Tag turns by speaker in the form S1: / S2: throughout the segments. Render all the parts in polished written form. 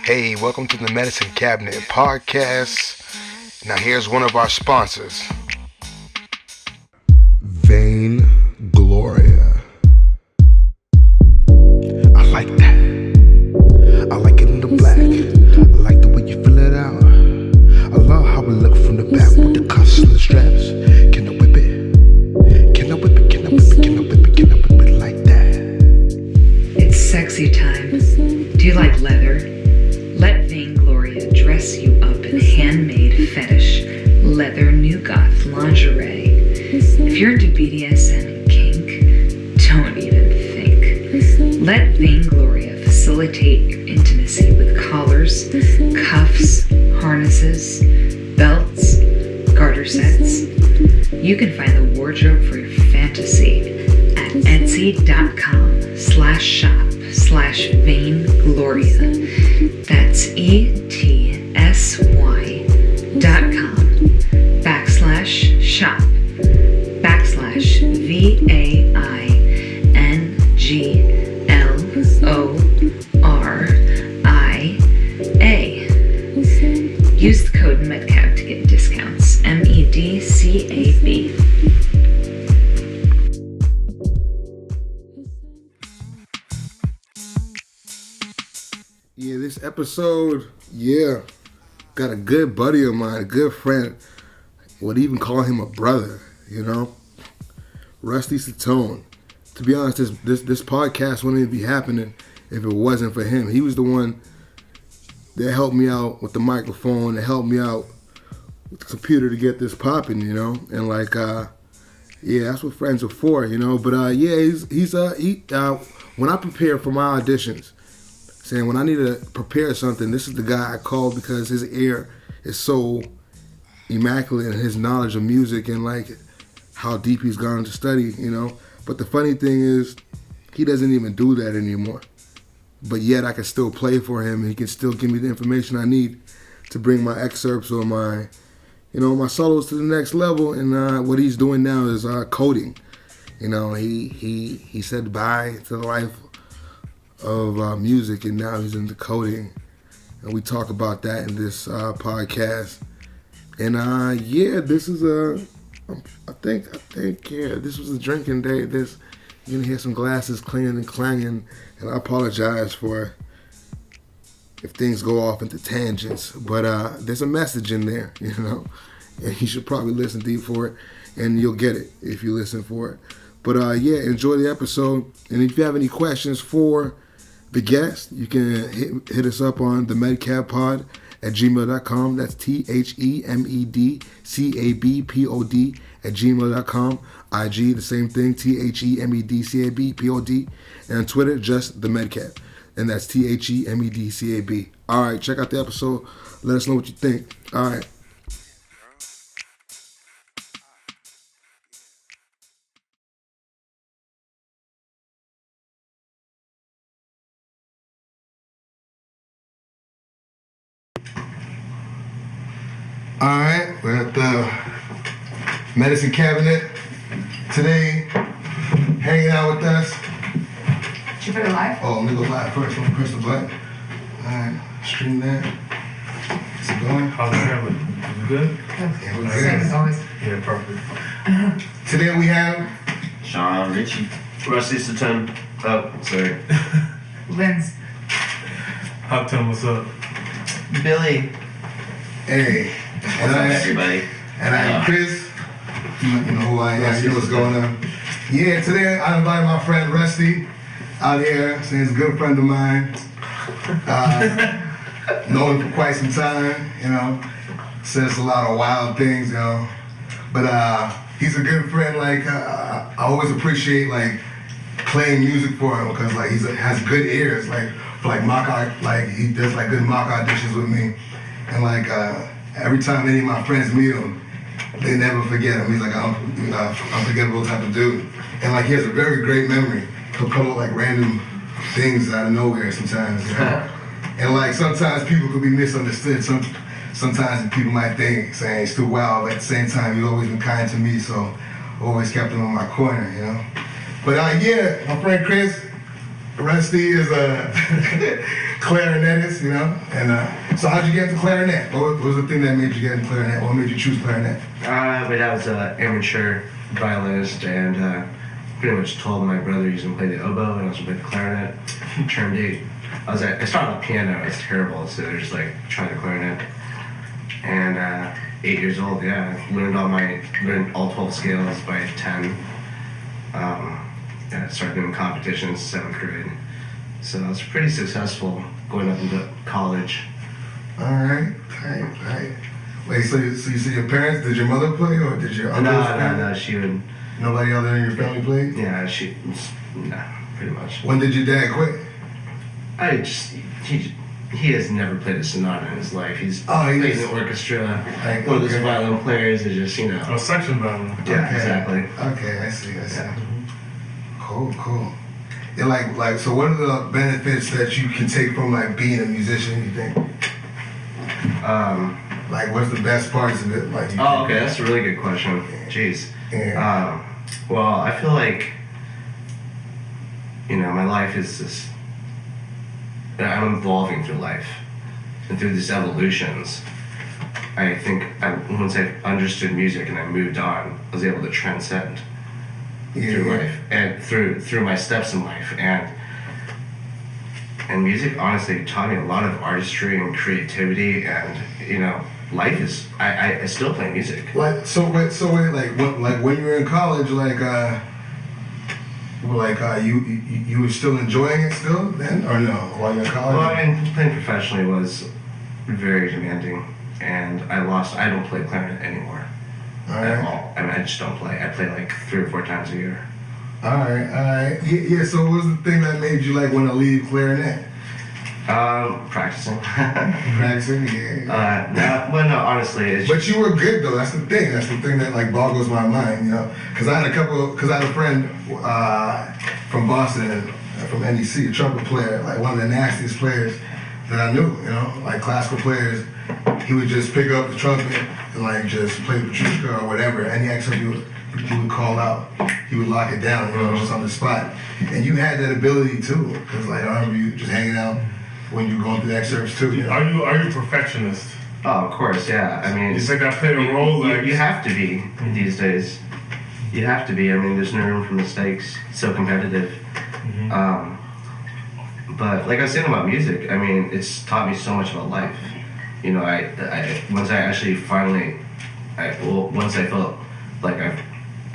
S1: Hey, welcome to the Medicine Cabinet podcast. Now here's one of our sponsors. Vain Gloria. I like that. I like it in the black. I like the way you fill it out. I love how it look from the back with the cuffs and the straps. Can I whip it? Can I whip it? Can I whip it? Can I whip it? Can I whip it like that?
S2: It's sexy time. Do you like leather? Let Vain Gloria dress you up in handmade fetish leather new goth lingerie. If you're into BDSM and kink, don't even think. Let Vain Gloria facilitate your intimacy with collars, cuffs, harnesses, belts, garter sets. You can find the wardrobe for your fantasy at etsy.com/shop/vaingloria. That's etsy.com/shop/VAINGLORIA. Use the code MEDCAB to get discounts. MEDCAB.
S1: Yeah, this episode, got a good buddy of mine, a good friend. Would even call him a brother, Rusty Satone. To be honest, this podcast wouldn't even be happening if it wasn't for him. He was the one that helped me out with the microphone, that helped me out with the computer to get this popping, And that's what friends are for, But he's when I prepare for my auditions, saying when I need to prepare something, this is the guy I call because his ear is so immaculate in his knowledge of music and how deep he's gone to study, But the funny thing is, he doesn't even do that anymore. But yet I can still play for him and he can still give me the information I need to bring my excerpts or my, my solos to the next level. And what he's doing now is coding. He said bye to the life of music and now he's into coding. And we talk about that in this podcast. And this is I think this was a drinking day. You're gonna hear some glasses clanging and clanging, and I apologize for if things go off into tangents. But there's a message in there, and you should probably listen deep for it, and you'll get it if you listen for it. But enjoy the episode, and if you have any questions for the guest, you can hit us up on the medcabpod at gmail.com. That's THEMEDCABPOD at gmail.com. IG, the same thing, THEMEDCABPOD. And on Twitter, just the Medcab. And that's THEMEDCAB. All right, check out the episode. Let us know what you think. All right. All right, we're at the Medicine Cabinet today, hanging out with us.
S3: Did you put it live?
S1: Oh, let me go live first. Let me press the button. All right, stream that. Is it going?
S4: How's the camera? You good?
S1: Yeah, we're
S3: Same as
S1: good.
S3: always.
S4: Yeah, perfect.
S1: Today we have
S5: Sean, Richey, Rusty, Satone. Oh, sorry.
S3: Lindsay.
S4: Hot Tone, what's up?
S5: Billy.
S1: Hey,
S5: What's up, everybody?
S1: and I'm Chris. You know who I am. You know what's going on. Yeah, today I invited my friend Rusty out here. So he's a good friend of mine. Known him for quite some time, Says a lot of wild things, But he's a good friend. I always appreciate playing music for him because he has good ears. For mock art, he does good mock auditions with me. And every time any of my friends meet him, they never forget him. He's unforgettable type of dude. And he has a very great memory. He'll come up random things out of nowhere sometimes. And sometimes people could be misunderstood. Sometimes people might think saying it's too wild, but at the same time you've always been kind to me, so I always kept him on my corner, But my friend Chris, Rusty is clarinetist, you know. And so how'd you get into clarinet? What was the thing that made you get into clarinet? What made you choose clarinet?
S5: My dad was an amateur violinist and pretty much told my brother he was going to play the oboe and I was going to play the clarinet. Turned 8. I started on piano, I was terrible, so they're just like, try the clarinet. And 8 years old, yeah, learned all 12 scales by 10. Yeah, started doing competitions 7th grade. So I was pretty successful going up into college.
S1: All right. Wait, so you see your parents, did your mother play or did your uncles play?
S5: No, she would.
S1: Nobody other than your family played?
S5: Yeah, pretty much.
S1: When did your dad quit?
S5: He has never played a sonata in his life. He's played in the orchestra. One of those violin players that just,
S4: Oh, section violin.
S5: Yeah,
S1: okay.
S5: Exactly.
S1: Okay, I see.
S5: Yeah.
S1: Cool. And like, so what are the benefits that you can take from like being a musician, you think? Like, what's the best parts of it? Like,
S5: okay, that's a really good question. Jeez.
S1: Yeah.
S5: Well, I feel like, my life is this, I'm evolving through life. And through these evolutions, I think once I understood music and I moved on, I was able to transcend through life and through my steps in life. And music honestly taught me a lot of artistry and creativity and, life is, I still play music.
S1: Like, so wait, when you were in college, you were still enjoying it still then, or no, while you're in college?
S5: Well, I mean, playing professionally was very demanding, and I don't play clarinet anymore at all. I mean, I just don't play. I play like 3 or 4 times a year.
S1: All right. Yeah, so what was the thing that made you want to leave clarinet?
S5: Practicing.
S1: Practicing, yeah.
S5: No, honestly, it's
S1: But you were good though. That's the thing. That's the thing that boggles my mind, Because I had a friend from Boston, from NDC, a trumpet player, one of the nastiest players that I knew. Classical players. He would just pick up the trumpet and just play Petrushka or whatever. Any extra he would call out, he would lock it down, just on the spot. And you had that ability too, because I remember you just hanging out when you were going through the excerpts too.
S4: Are you a perfectionist?
S5: Oh, of course, yeah. I mean,
S4: you think I played a role?
S5: You have to be these days. You have to be. I mean, there's no room for mistakes. It's so competitive. But like I was saying about music, I mean, it's taught me so much about life. Once I actually once I felt like I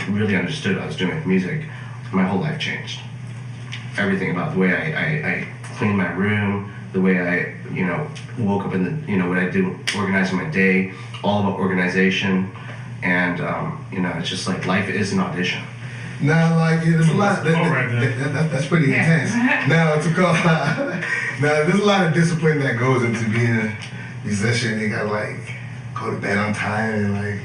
S5: really understood what I was doing with music, my whole life changed. Everything about the way I cleaned my room, the way I, woke up in the, what I do, organizing my day, all about organization, and, it's just life is an audition.
S1: Now, there's a lot. That's pretty intense. Now, there's a lot of discipline that goes into being a musician. You gotta go to bed on time and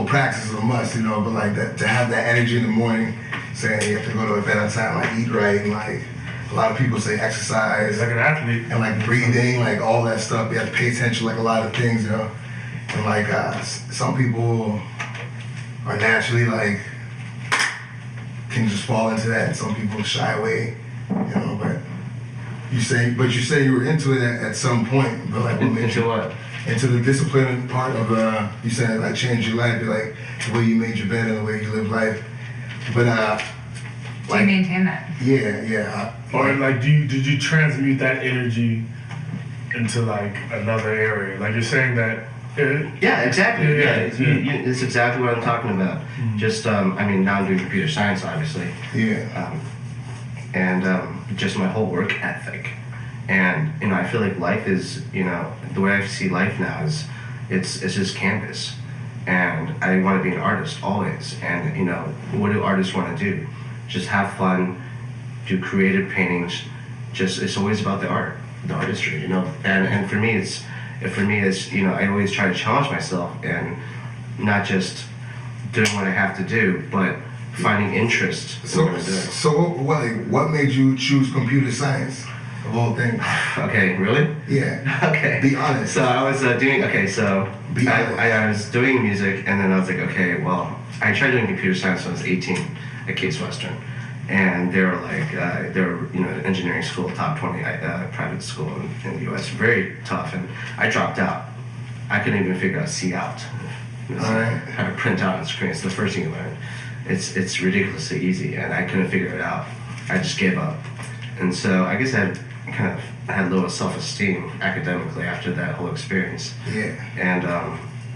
S1: practice is a must, but that to have that energy in the morning, saying you have to go to bed on time, eat right, and a lot of people say exercise,
S4: like an athlete,
S1: and breathing, all that stuff. You have to pay attention, a lot of things, and some people are naturally can just fall into that, and some people shy away, But you say you were into it at some point, but what made
S5: into
S1: you
S5: what?
S1: Into the discipline part of you said changed your life, the way you made your bed and the way you live life, but
S3: do you maintain that?
S1: Yeah.
S4: Or did you transmute that energy into another area? You're saying that.
S5: Yeah, exactly.
S4: Yeah.
S5: It's exactly what I'm talking about.
S4: Mm-hmm.
S5: Just, now I'm doing computer science, obviously.
S1: Yeah.
S5: And just my whole work ethic. And, I feel like life is, the way I see life now is, it's just canvas. And I want to be an artist always. And, what do artists want to do? Just have fun, do creative paintings. It's always about the art, the artistry, And for me, it's I always try to challenge myself and not just doing what I have to do, but finding interest in what I'm doing.
S1: So what made you choose computer science of all things?
S5: Okay, really?
S1: Yeah.
S5: Okay.
S1: Be honest.
S5: So I was doing, I was doing music, and then I was like, okay, well, I tried doing computer science when I was 18 at Case Western. and they were like engineering school, top 20 private school in the U.S. Very tough, and I dropped out. I couldn't even figure out C out. How to print out on screen. It's the first thing you learn. It's ridiculously easy, and I couldn't figure it out. I just gave up, and so I guess I had low self-esteem academically after that whole experience.
S1: Yeah.
S5: And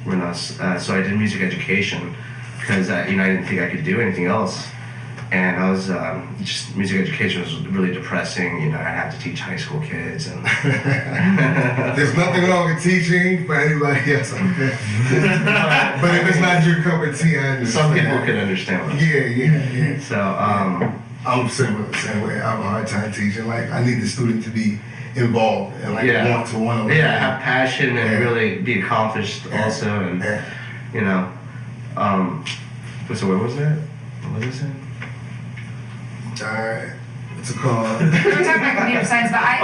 S5: when I was so I did music education because I didn't think I could do anything else. And I was just music education was really depressing. I had to teach high school kids, and
S1: there's nothing wrong with teaching for anybody else. But if it's not your cup of tea, I understand.
S5: Some people can understand.
S1: Yeah.
S5: So
S1: I'm similar the same way. I have a hard time teaching. Like I need the student to be involved and want to want to.
S5: Yeah, have passion and really be accomplished also, and so where was that? What was it?
S1: Alright, what's it called?
S3: We were talking about computer science, but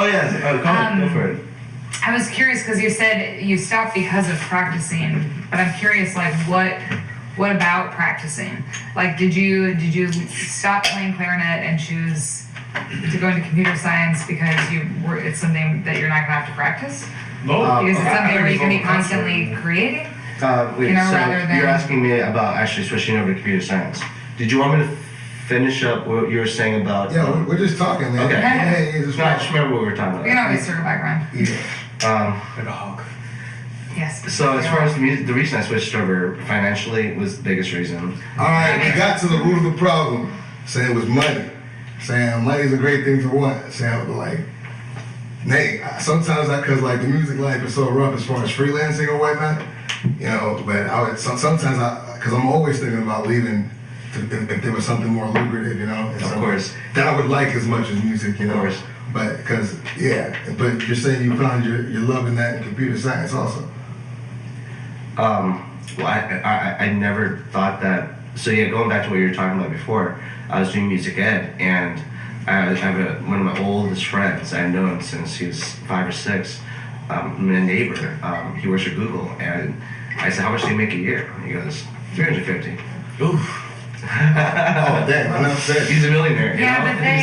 S5: go for it.
S3: I was curious because you said you stopped because of practicing, but I'm curious, like, what about practicing? Like, did you stop playing clarinet and choose to go into computer science because it's something that you're not gonna have to practice?
S4: No,
S3: because it's something where you can be constantly creating. Rather than
S5: you're asking me about actually switching over to computer science. Did you want me to finish up what you were saying about?
S1: Yeah, we're just talking, man.
S5: Okay.
S1: Yeah,
S5: I just remember what we were talking about.
S3: We can always circle back around.
S1: Yeah.
S4: Like a hawk.
S3: Yes.
S5: So as far as the reason I switched over financially was the biggest reason.
S1: All right, we got to the root of the problem. Saying it was money. Saying money is a great thing to want. Saying like, sometimes because like the music life is so rough as far as freelancing or whatnot, But I would sometimes because I'm always thinking about leaving. If there was something more lucrative,
S5: Of course.
S1: that I would like as much as music,
S5: Of course.
S1: But but you're saying you found your love in that in computer science also.
S5: Well, I never thought that. So yeah, going back to what you were talking about before, I was doing music ed, and I have one of my oldest friends I've known since he was 5 or 6. My neighbor, he works for Google, and I said, "How much do you make a year?" And he goes, $350.
S4: Oof.
S1: Oh damn! I never said.
S5: He's a millionaire.
S3: Yeah, but they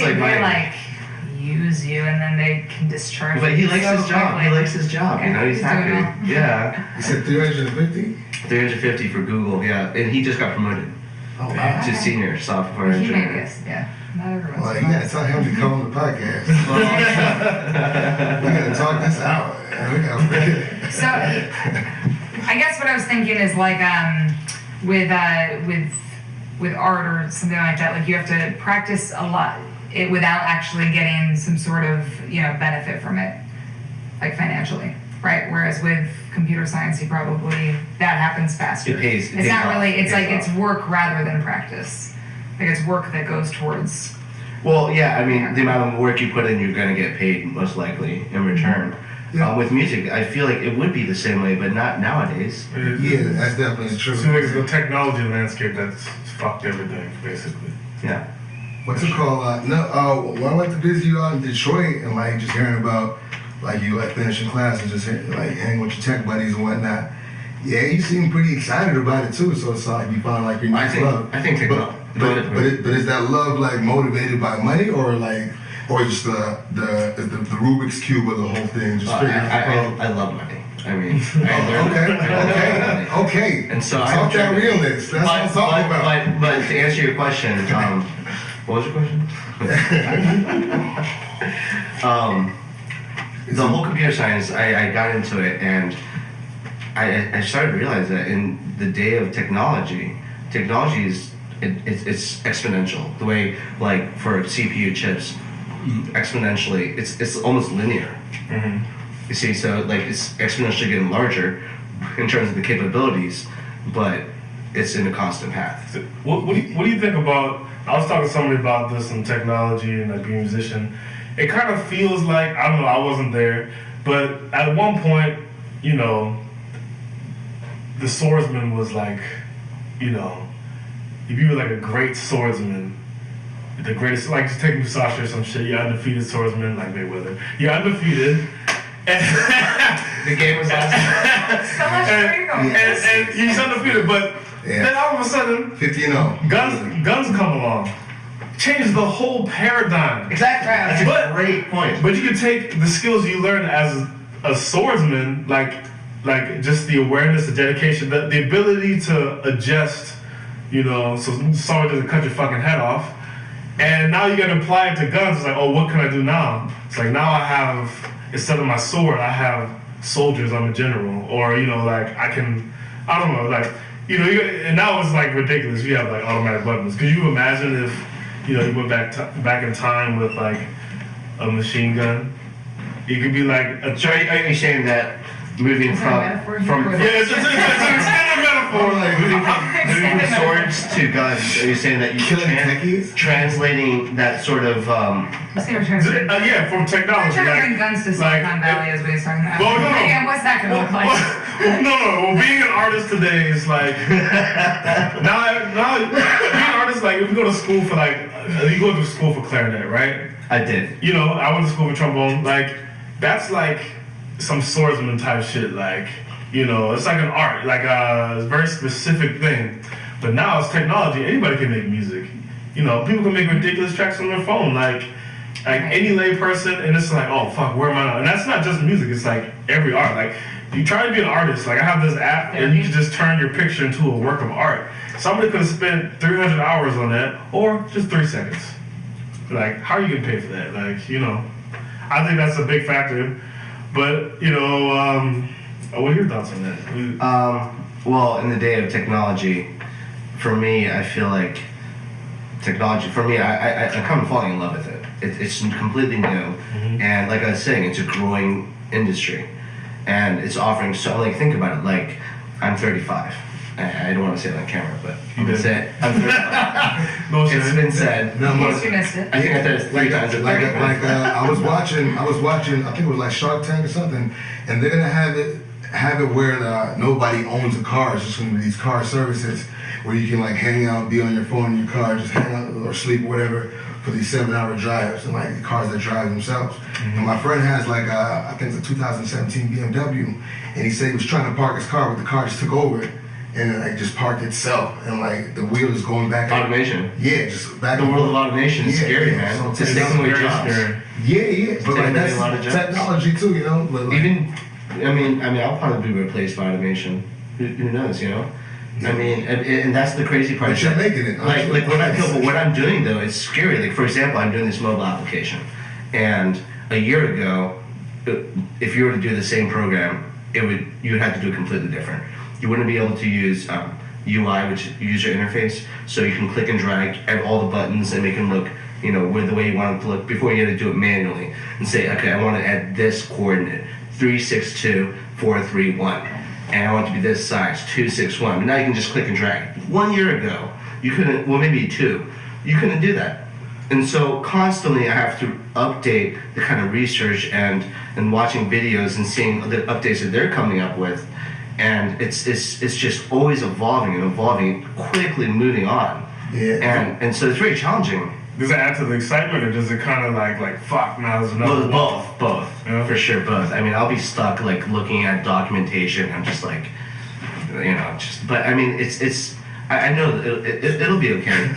S5: He's
S3: use you and then they can discharge.
S5: But he likes
S3: so
S5: his job.
S3: quickly.
S5: He likes his job.
S3: Okay.
S5: He's happy.
S3: Well.
S5: Yeah.
S1: You said 350.
S5: 350 for Google. Yeah, and he just got promoted
S1: Oh wow!
S5: to senior software
S3: He
S5: engineer.
S3: made this, yeah. Not everyone's.
S1: Well, you gotta tell him to come on the podcast. We gotta talk this out.
S3: So, I guess what I was thinking is like with art or something like that, like you have to practice a lot without actually getting some sort of benefit from it, like financially, right? Whereas with computer science, that happens faster.
S5: It pays.
S3: It's not really. It's like
S5: off.
S3: it's work rather than practice. Like it's work that goes towards.
S5: Well, yeah. I mean, the amount of work you put in, you're gonna get paid most likely in return.
S1: Yeah.
S5: With music, I feel like it would be the same way, but not nowadays.
S1: Yeah, that's definitely true.
S4: So it's the technology landscape that's fucked everything, basically.
S5: Yeah.
S1: What's it called? When I went to visit you out in Detroit and like just hearing about like you like finishing class and just hanging with your tech buddies and whatnot. Yeah, you seem pretty excited about it too. So it's like you found like your next love.
S5: I think technology.
S1: But is that love like motivated by money or just the Rubik's Cube of the whole thing? Just
S5: I love money. I mean,
S1: okay.
S5: And so
S1: talk that realness. That's what I'm talking about.
S5: But to answer your question, what was your question? The whole computer science, I got into it, and I started to realize that in the day of technology is it's exponential. The way like for CPU chips, exponentially, it's almost linear.
S4: Mm-hmm.
S5: You see, so like it's exponentially getting larger in terms of the capabilities, but it's in a constant path.
S4: So what do you think about? I was talking to somebody about this in technology and like being a musician. It kind of feels like, I don't know, I wasn't there, but at one point, the swordsman was like, if you were like a great swordsman, the greatest, like just take Musashi or some shit, you're undefeated swordsman, like Mayweather. You're undefeated.
S5: The game was awesome.
S3: So much freedom.
S4: And he's undefeated, but then all of a sudden,
S1: 50-0.
S4: guns come along. changes the whole paradigm.
S5: Exactly. That's a great point.
S4: But you can take the skills you learn as a swordsman, like just the awareness, the dedication, the ability to adjust, you know, so someone doesn't cut your fucking head off. And now you gotta apply it to guns. It's like, oh, what can I do now? It's like, now I have, instead of my sword, I have soldiers, I'm a general. Or, you know, like, I don't know, like, you know, and now it's like ridiculous. You have like automatic weapons. Could you imagine if, you know, you went back in time with like a machine gun? You could be like
S5: So are you saying that moving from
S4: it's a metaphor.
S5: Moving from swords to guns, are you saying that you translating that sort of
S4: yeah, from technology.
S3: We're trying to bring guns to Silicon Valley as we was talking about.
S4: Well, no.
S3: And what's that gonna look like?
S4: Well, being an artist today is like now being an artist, like if you go to school for you go to school for clarinet, right?
S5: I did.
S4: You know, I went to school for trombone. Like that's like some swordsman type shit. Like, you know, it's like an art, like a very specific thing. But now it's technology. Anybody can make music. You know, people can make ridiculous tracks on their phone. Like any lay person, and it's like, oh fuck, where am I now? And that's not just music. It's like every art. Like you try to be an artist. Like I have this app, and you can just turn your picture into a work of art. Somebody could have spent 300 hours on that, or just 3 seconds. Like, how are you gonna pay for that? Like, you know, I think that's a big factor. But you know, what are your thoughts on that?
S5: Well, in the day of technology, for me, I feel like technology. For me, I come falling in love with it. It's completely new, and like I was saying, it's a growing industry, and it's offering so. Like, think about it. Like, I'm 35. I don't want to say it on camera, but I'm 35. It's been said.
S3: In case you missed it.
S5: I think I said it 3 times.
S1: I was watching. I think it was like Shark Tank or something, and they're gonna have it where nobody owns a car. It's just gonna be these car services where you can like hang out, be on your phone in your car, just hang out or sleep or whatever for these 7-hour drives and like cars that drive themselves. And my friend has like I think it's a 2017 BMW, and he said he was trying to park his car, but the car just took over it. And it like just parked itself, and like the wheel is going back.
S5: Automation.
S1: Yeah, just back.
S5: The world of automation is scary, man.
S1: So
S5: it's taking away jobs.
S1: Yeah. But like that's technology too, you know. But like,
S5: even, I mean, I'll probably be replaced by automation. Who knows, you know? Yeah. I mean, and that's the crazy part.
S1: But you're making it.
S5: Like what I'm doing though, it's scary. Like for example, I'm doing this mobile application, and a year ago, if you were to do the same program, you would have to do it completely different. You wouldn't be able to use UI, which is user interface, so you can click and drag all the buttons and make them look, you know, the way you want them to look. Before you had to do it manually and say, okay, I want to add this coordinate, 362-431, and I want it to be this size, 261. But now you can just click and drag. 1 year ago, you couldn't. Well, maybe 2. You couldn't do that. And so constantly I have to update the kind of research and watching videos and seeing the updates that they're coming up with. And it's just always evolving, quickly moving on. Yeah. And so it's very challenging.
S4: Does it add to the excitement, or does it kind of like fuck, now there's another
S5: both,
S4: yeah.
S5: For sure, both. I mean, I'll be stuck like looking at documentation. I'm just like, you know, but I mean, I know it'll be okay.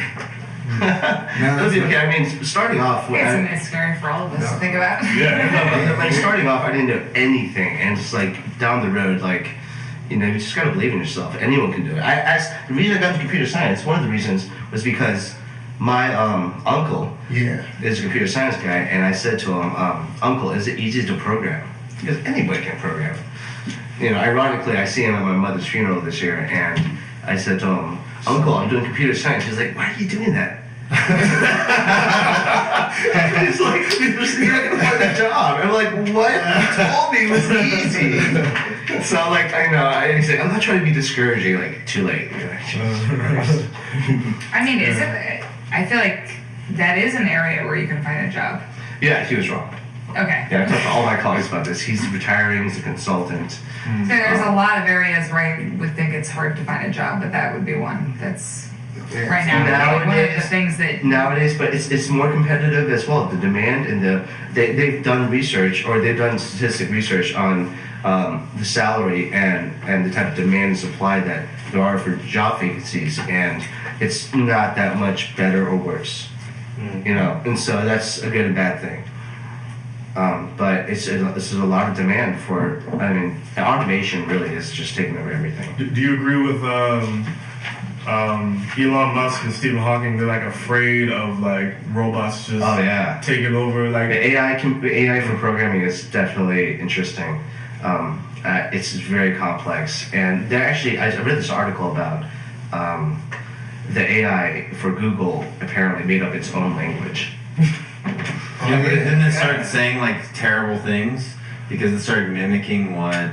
S5: It'll be okay. I mean, starting off,
S3: it's scary for all of us to think about.
S4: Yeah.
S5: Like starting off, I didn't know anything, and just like down the road, like. You know, you just gotta believe in yourself. Anyone can do it. The reason I got into computer science, one of the reasons was because my uncle is a computer science guy, and I said to him, Uncle, is it easy to program? Because anybody can program. You know, ironically, I see him at my mother's funeral this year, and I said to him, Uncle, I'm doing computer science. He's like, why are you doing that? He's like, you're not gonna find a job. I'm like, what? You told me it was easy. So like, I know. He's like, I'm not trying to be discouraging. Like, too late.
S3: I mean, is it? I feel like that is an area where you can find a job.
S5: Yeah, he was wrong.
S3: Okay.
S5: Yeah, I talked to all my colleagues about this. He's retiring. He's a consultant.
S3: So there's a lot of areas where I would think it's hard to find a job, but that would be one that's. Right now, like one of the things that
S5: nowadays, but it's more competitive as well. The demand and they've done research, or they've done statistic research on the salary and the type of demand and supply that there are for job vacancies, and it's not that much better or worse. you know, and so that's a good and bad thing. But this is a lot of demand for. I mean, automation really is just taking over everything.
S4: Do you agree with Elon Musk and Stephen Hawking? They're like afraid of like robots just taking over. Like
S5: the AI for programming is definitely interesting. It's very complex, and they're actually. I read this article about the AI for Google apparently made up its own language.
S6: Yeah, but didn't it start saying like terrible things because it started mimicking what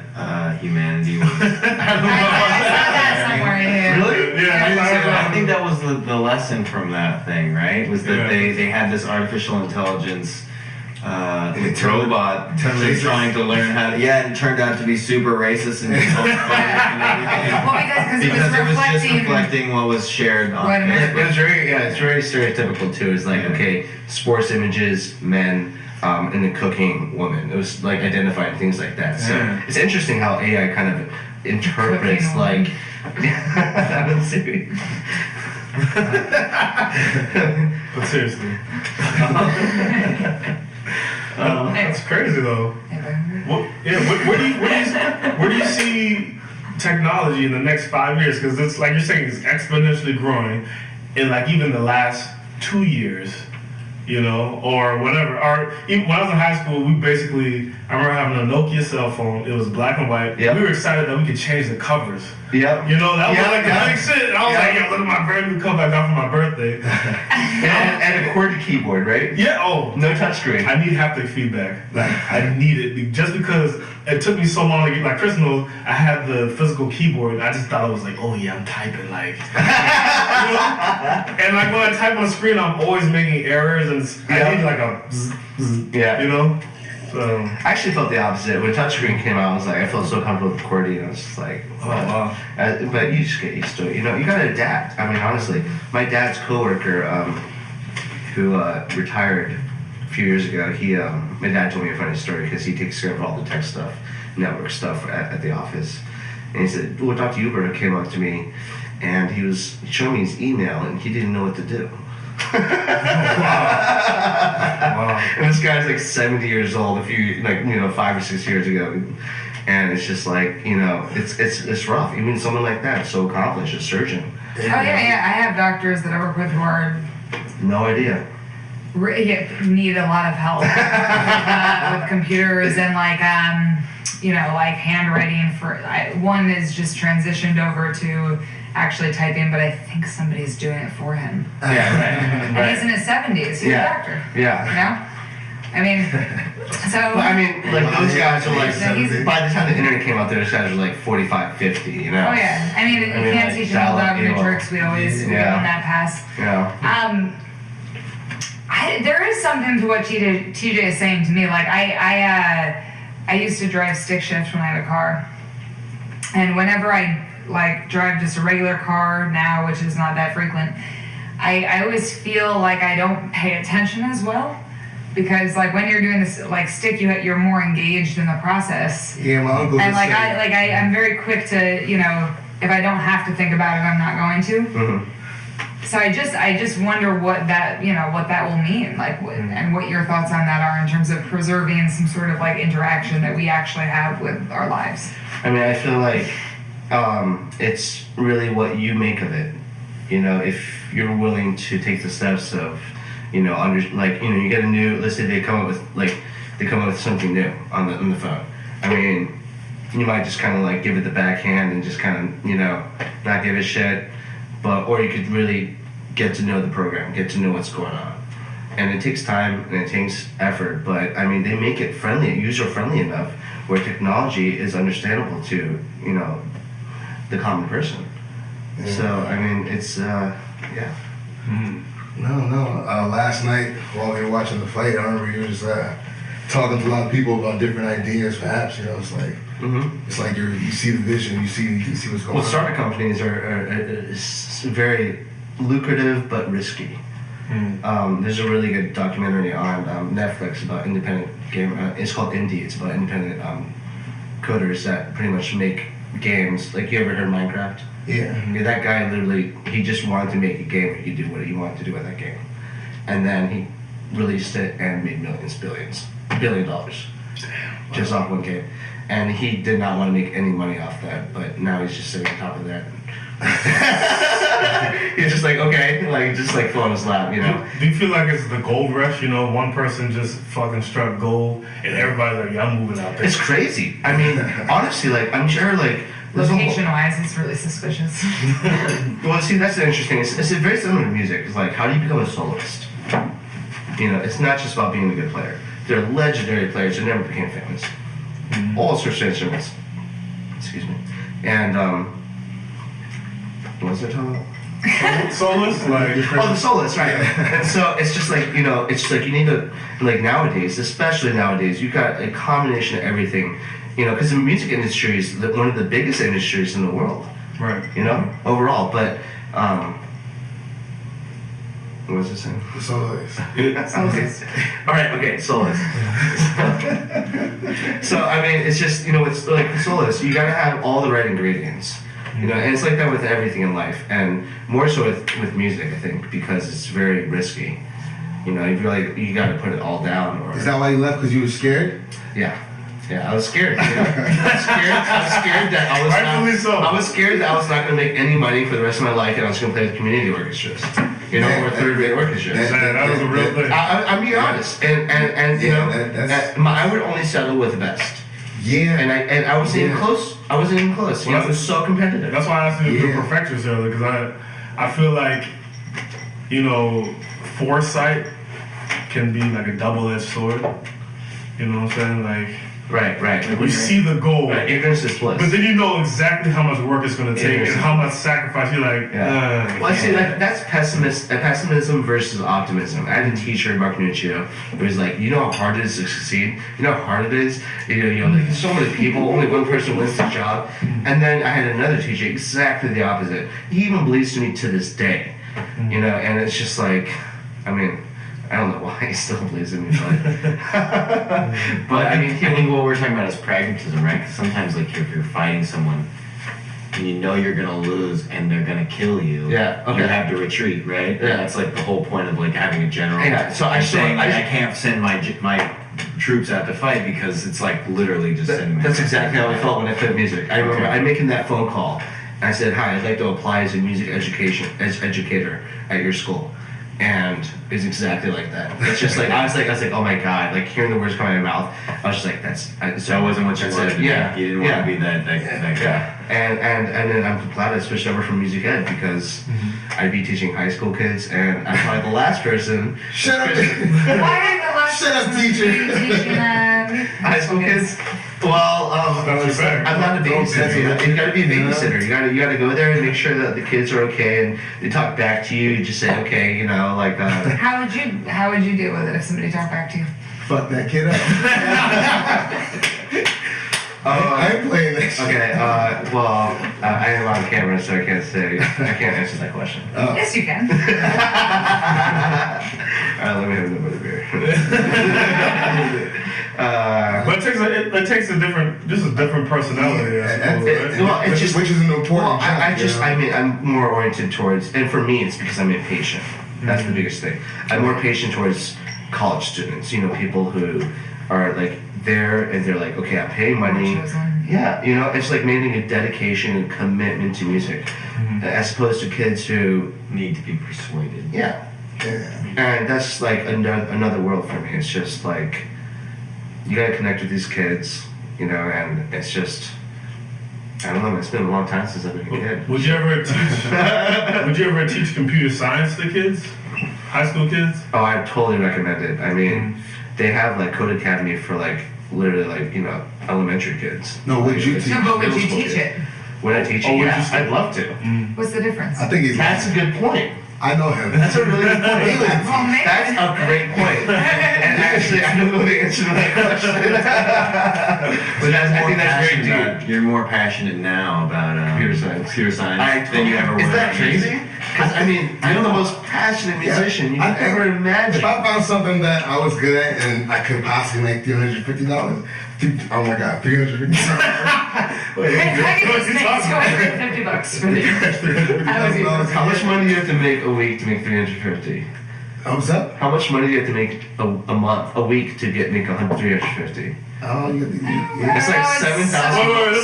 S6: humanity was?
S3: I saw that somewhere. Yeah.
S6: Really?
S4: Yeah.
S6: I think that was the lesson from that thing, right? Was that they had this artificial intelligence robot trying to learn how to, and it turned out to be super racist and because it was just reflecting what was shared on Facebook.
S5: It's very stereotypical too. It's like, okay, sports images, men, and then cooking, woman. It was like identifying things like that. So it's interesting how AI kind of interprets like.
S4: But seriously. That's crazy though. Where do you see technology in the next 5 years? Because it's like you're saying, it's exponentially growing in like even the last 2 years, you know, or whatever. Or even when I was in high school, I remember having a Nokia cell phone. It was black and white.
S5: Yep.
S4: We were excited that we could change the covers.
S5: Yep.
S4: You know, that was like the big shit. And I was like, yo, look at my brand new cover I got for my birthday.
S5: and a QWERTY keyboard, right?
S4: Yeah,
S5: no touchscreen.
S4: I need haptic feedback. Like, I need it. Just because it took me so long to get, like Chris knows, I had the physical keyboard. I just thought it was like, oh yeah, I'm typing, like, you know? And like when I type on the screen, I'm always making errors and I need like a zzz, zzz, you know? So
S5: I actually felt the opposite. When touchscreen came out, I was like, I felt so comfortable with QWERTY, and I was just like,
S4: oh wow.
S5: But you just get used to it. You know, you gotta adapt. I mean, honestly, my dad's coworker, who retired a few years ago, my dad told me a funny story because he takes care of all the tech stuff, network stuff at the office. And he said, well, Dr. Huber came up to me and he was showing me his email and he didn't know what to do. Wow. And this guy's like 70 years old, 5 or 6 years ago. And it's just like, you know, it's rough. Even someone like that, so accomplished, a surgeon.
S3: Oh yeah. I have doctors that I work with who are
S5: no idea.
S3: Need a lot of help with computers and like handwriting. One is just transitioned over to actually typing, but I think somebody's doing it for him.
S5: Yeah, right.
S3: And he's in his 70s. He's a doctor.
S5: Yeah.
S3: You know? I mean, so.
S5: Well, I mean, like those guys are like, by the time the internet came out, those guys were like 45, 50, you know?
S3: Oh yeah. I mean, you can't teach them all about matrix. We always give them that pass.
S5: Yeah.
S3: There is something to what TJ is saying to me. Like I used to drive stick shift when I had a car, and whenever I like drive just a regular car now, which is not that frequent, I always feel like I don't pay attention as well, because like when you're doing this like stick, you're more engaged in the process.
S1: Yeah, my uncle.
S3: And like I'm very quick to, you know, if I don't have to think about it, I'm not going to.
S5: Mm-hmm.
S3: So I just wonder what that will mean, like, and what your thoughts on that are in terms of preserving some sort of like interaction that we actually have with our lives.
S5: I mean, I feel like it's really what you make of it. You know, if you're willing to take the steps of, you know, you get a new. Let's say they come up with something new on the phone. I mean, you might just kind of like give it the backhand and just kind of, you know, not give a shit. Or you could really get to know the program, get to know what's going on. And it takes time and it takes effort, but I mean, they make it user-friendly enough where technology is understandable to, you know, the common person. Yeah. So, I mean, it's, yeah.
S1: Mm-hmm. No. Last night, while we were watching the fight, I remember you was talking to a lot of people about different ideas, perhaps, you know, it's like, it's like you see the vision, you see what's going on.
S5: Well, startup companies are very lucrative but risky. There's a really good documentary on Netflix about independent game. It's called Indie. It's about independent coders that pretty much make games. Like, you ever heard of Minecraft?
S1: Yeah.
S5: That guy literally, he just wanted to make a game. He could do what he wanted to do with that game. and then he released it and made $1 billion just off one game. And he did not want to make any money off that, but now he's just sitting on top of that. He's just like, okay, like just like flow on his lap, you know.
S4: Do you feel like it's the gold rush? You know, one person just fucking struck gold, and everybody's like, "Yeah, I'm moving out there."
S5: It's crazy. I mean, honestly, like I'm sure, like
S3: Location-wise, it's really suspicious.
S5: well, see, that's the interesting. It's very similar to music. It's like, how do you become a soloist? You know, it's not just about being a good player. There are legendary players who never became famous. All sorts of instruments. Excuse me. And what was I talking about?
S4: Soloist, like
S5: Oh, the soloist, right? And so it's just like, you know, it's just like you need to, like nowadays, especially nowadays, you got a combination of everything, you know, because the music industry is one of the biggest industries in the world,
S4: right?
S5: You know, overall. But what was I saying?
S1: The soloist.
S3: Soloist.
S5: All right, okay, soloist. So I mean, it's just, you know, it's like the soloist. You gotta have all the right ingredients. You know, and it's like that with everything in life, and more so with music, I think, because it's very risky. You know, you feel like you got to put it all down. Or
S1: Is that why you left? Because you were scared?
S5: yeah, I was scared. You know? I was scared that I was
S4: Rightfully so.
S5: I was scared that I was not going to make any money for the rest of my life, and I was going to play with community orchestras. You know, or third-rate orchestras.
S4: That was a real thing.
S5: I'm being honest, and you know, I would only settle with the best.
S1: Yeah.
S5: And I wasn't even close. I wasn't even close. You know, it was so competitive.
S4: That's why I asked you to do perfections earlier, because I feel like, you know, foresight can be like a double-edged sword. You know what I'm saying? Like,
S5: Right.
S4: like we see the goal,
S5: Right, ignorance is bliss.
S4: but then you know exactly how much work it's going to take and how much sacrifice. You're like,
S5: Well, I see, like, that's pessimism versus optimism. I had a teacher in Mark Nuccio who was like, you know how hard it is to succeed? You know how hard it is? You know, like, so many people, only one person wins the job. And then I had another teacher, exactly the opposite. He even believes to me to this day. You know, and it's just like, I mean, I don't know why he still believes in me, but
S6: I think what we're talking about is pragmatism, right? Because sometimes, like, if you're fighting someone and you know you're gonna lose and they're gonna kill you, you have to retreat, right?
S5: Yeah.
S6: That's like the whole point of like having a general.
S5: Yeah. So
S6: I can't send my troops out to fight because it's like literally just sending.
S5: That's exactly how I felt when I played music. I remember I'm making that phone call, and I said, "Hi, I'd like to apply as a music educator at your school." And it's exactly like that. It's just like I was like, oh my god, like hearing the words coming out of my mouth, I was just like, so
S6: that wasn't what you wanted to be.
S5: Yeah,
S6: you didn't want to be that guy.
S5: And then I'm glad I switched over from music ed because I'd be teaching high school kids, and I'm probably the last person.
S1: Shut up.
S3: Why are the last
S1: Shut up, teacher.
S3: teaching
S5: High school kids. Well, I'm not a babysitter. You gotta be a babysitter. You gotta go there and make sure that the kids are okay, and they talk back to you. You just say, okay, you know, like.
S3: How would you deal with it if somebody talked back to you?
S1: Fuck that kid up. I ain't playing this.
S5: Okay, well, I am on camera, so I can't answer that question.
S3: Yes, you can.
S5: Alright, let me have another beer.
S4: but it takes a different personality. I suppose, right?
S1: Which is an important job.
S5: I'm more oriented towards, and for me, it's because I'm impatient. That's the biggest thing. I'm more patient towards college students. You know, people who are like there and they're like, okay, I'm paying money. Yeah, you know, it's like making a dedication and commitment to music, as opposed to kids who
S6: need to be persuaded.
S5: Yeah. And that's like another world for me. It's just like you gotta connect with these kids, you know, and it's just. I don't know. It's been a long time since I've been a kid.
S4: Would you ever teach computer science to kids, high school kids?
S5: Oh, I totally recommend it. I mean, they have like Code Academy for like literally like, you know, elementary kids.
S1: No, would you teach?
S3: No, but would you teach it?
S5: Would I teach it? Yeah, I'd love to.
S3: What's the difference?
S1: I think
S5: that's a good point.
S1: I know him.
S5: That's a really good point. That's a great point. And actually, I don't know the answer to that question. But I think that's very deep.
S6: You're more passionate now about computer science than you ever were.
S5: Is that crazy? Because I mean, I'm the most passionate musician you could ever imagine.
S1: If I found something that I was good at and I could possibly make $350, oh my god, $350.
S3: Wait, I can just make $250 for you.
S5: How much money do you have to make a week to make $350?
S1: What's up?
S5: How much money do you have to make a week to make 350?
S1: Oh,
S5: it's like $7,000.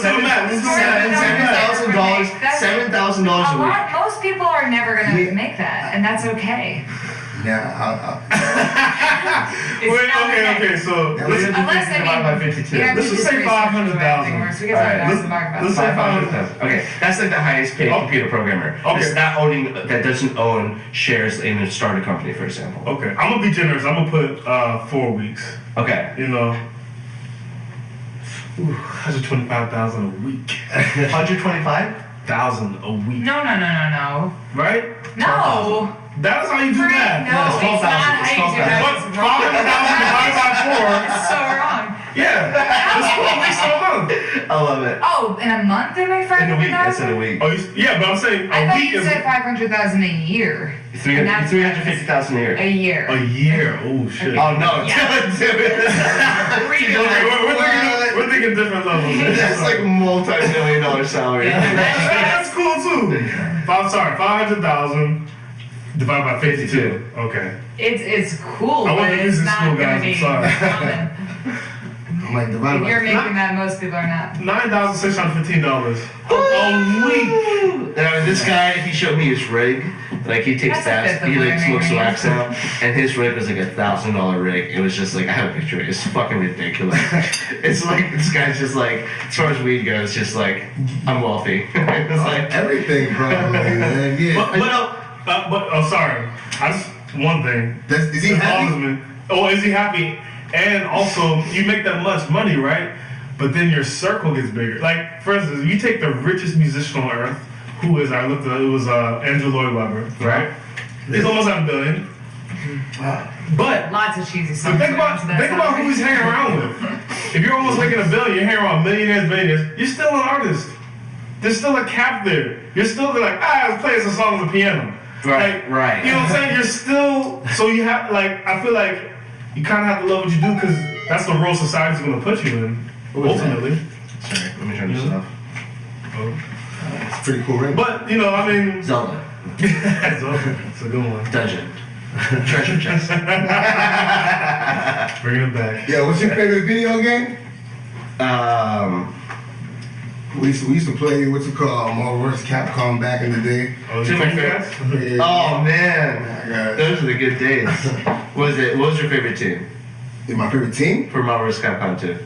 S5: $7,000 a week.
S3: Most people are never gonna make that, and that's okay.
S1: Yeah.
S4: Okay. So
S5: by 52.
S4: Let's just say 500,000.
S5: Let's say 500,000. Okay, that's like the highest paid computer programmer. Okay, that doesn't own shares in a startup company, for example.
S4: Okay, I'm gonna be generous. I'm gonna put 4 weeks.
S5: Okay,
S4: 125,000 a week.
S5: 125,000
S4: a week.
S3: No.
S4: Right?
S3: No.
S4: That's how you do that.
S3: No, it's not how you do that.
S4: What's 500,000 divided by 4?
S3: It's so wrong.
S4: Yeah. That's 4 weeks a month.
S5: I love it.
S3: Oh, in a month they make 500,000?
S5: In a week, I said a week.
S4: Oh, yeah, but I'm saying
S3: I thought you said 500,000 a year.
S5: 350,000 a year.
S3: A year.
S4: A year? Oh, shit.
S5: Oh, no.
S3: Yeah.
S4: We're thinking different levels.
S5: That's like a multi-million-dollar salary.
S4: That's cool, too. 500,000 divided by 52. Okay.
S3: It's cool,
S4: I
S3: but
S4: wasn't
S3: it's
S4: using
S3: not
S4: school,
S3: going to
S4: guys.
S3: be
S4: I'm sorry.
S3: common.
S1: I'm like,
S3: If you're making that, most people are not.
S4: $9,615 a week.
S5: Now, this guy, he showed me his rig. Like, he takes that, he like smokes wax out, and his rig was like $1,000 rig. It was just like, I have a picture of it. It's fucking ridiculous. It's like, this guy's just like, as far as weed goes, just like, I'm wealthy. It's like
S1: everything, probably, man. Yeah.
S4: But sorry. One thing.
S1: Is he happy?
S4: Oh, is he happy? And also, you make that much money, right? But then your circle gets bigger. Like, for instance, you take the richest musician on earth, who is, I looked at it, was Andrew Lloyd Webber, right? He's almost at $1 billion. But
S3: lots of cheesy songs.
S4: But think about who he's hanging around with. If you're almost making $1 billion, you're hanging around millionaires, you're still an artist. There's still a cap there. You're still like, I was playing some songs on the piano.
S5: Right, right.
S4: You know what I'm saying? You're still, so you have, like, I feel like you kind of have to love what you do because that's the role society's going to put you in, ultimately.
S5: Sorry, let me turn this off.
S4: Oh.
S1: It's pretty cool, right?
S4: But, you know, I mean...
S5: Zelda.
S4: It's a good one.
S5: Dungeon. Treasure chest.
S4: Bring it back.
S1: Yeah, what's your favorite video game? We used to play, what's it called, Marvel vs. Capcom back in the day.
S4: Oh,
S5: oh man, those are the good days. What was your favorite team?
S1: My favorite team?
S5: For Marvel vs. Capcom 2.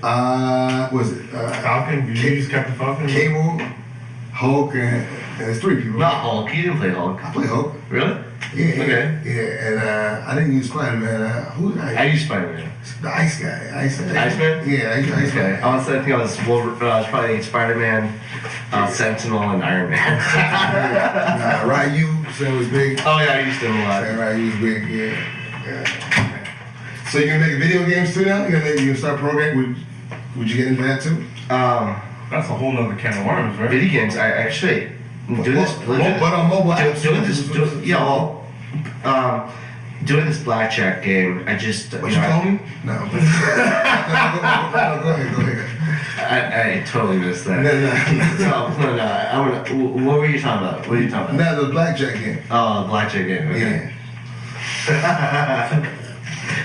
S1: Was it?
S4: Falcon? You use Captain Falcon?
S1: Cable, Hulk, and there's 3 people.
S5: Not Hulk, you didn't play Hulk.
S1: I play Hulk.
S5: Really?
S1: Yeah.
S5: Okay.
S1: Yeah, and I didn't use Spider-Man. Who did
S5: I used Spider-Man.
S1: The Ice guy.
S5: Iceman?
S1: Yeah, I used Iceman.
S5: Okay. I think I was probably Spider-Man, Sentinel, and Iron Man.
S1: Ryu, so was big.
S5: Oh yeah, I used him a lot.
S1: Ryu was big, yeah. So you're gonna make video games too now? You gonna start programming? Would you get into that too?
S4: That's a whole nother can of worms, right?
S5: Video games, I actually do this.
S1: But on mobile apps.
S5: Doing this blackjack game, I just...
S1: What you call me? No. Go ahead.
S5: I totally missed that. No. What were you talking about?
S1: No, the blackjack game.
S5: Oh, the blackjack game. Okay.
S1: Yeah.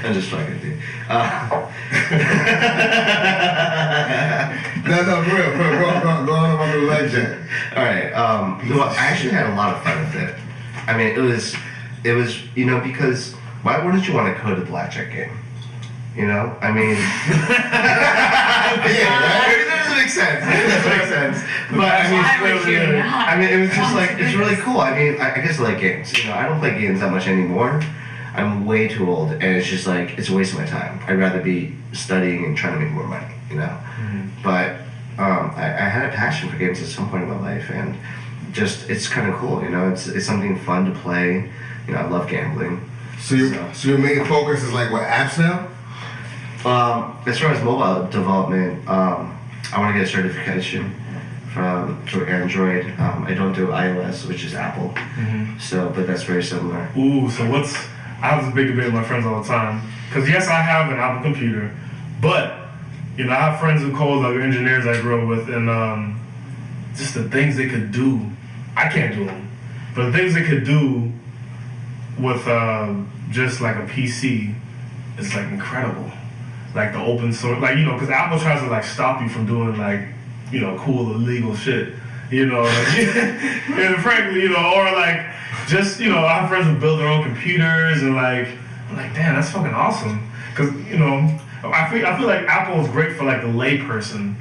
S5: I'm just fucking with you.
S1: No, for real. Go on about the blackjack.
S5: All right. Well, I actually had a lot of fun with it. I mean, it was, because why wouldn't you want to code a blackjack game? You know, I mean, it doesn't make sense. But I mean, it was just like, it's really cool. I mean, I guess I like games. I don't play games that much anymore. I'm way too old, and it's just like, it's a waste of my time. I'd rather be studying and trying to make more money, Mm-hmm. But I had a passion for games at some point in my life, and just, it's kind of cool, It's something fun to play. I love gambling.
S1: So your main focus is like what, apps now?
S5: As far as mobile development, I want to get a certification for Android. I don't do iOS, which is Apple. Mm-hmm. But that's very similar.
S4: Ooh, so I have this big debate with my friends all the time. Because yes, I have an Apple computer, but I have friends who code, like engineers I grew up with, and just the things they could do, I can't do them. But the things they could do with just like a PC is like incredible. Like the open source, like, you know, because Apple tries to like stop you from doing like, you know, cool illegal shit, you know, like, and frankly, you know, or like just, you know, I have friends who build their own computers and like, I'm like, damn, that's fucking awesome. Because, you know, I feel like Apple is great for like the lay person.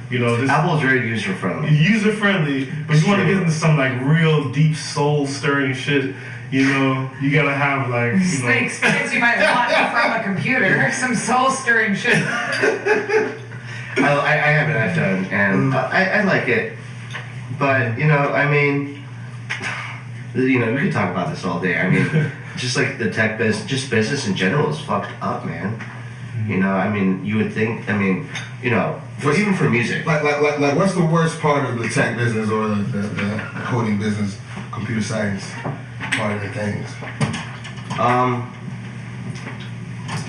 S4: You know,
S5: Apple is very user friendly.
S4: User friendly, but you want to get into some like real deep soul stirring shit. You know, you gotta have like, you know,
S3: the experience you might want from a computer, some soul stirring shit.
S5: I have an iPhone and I like it, but you know, I mean, you know, we could talk about this all day. I mean, just like the tech business, just business in general is fucked up, man. You know, I mean, you would think, I mean, you know, even for music.
S1: Like, what's the worst part of the tech business or the coding business, computer science part of the things?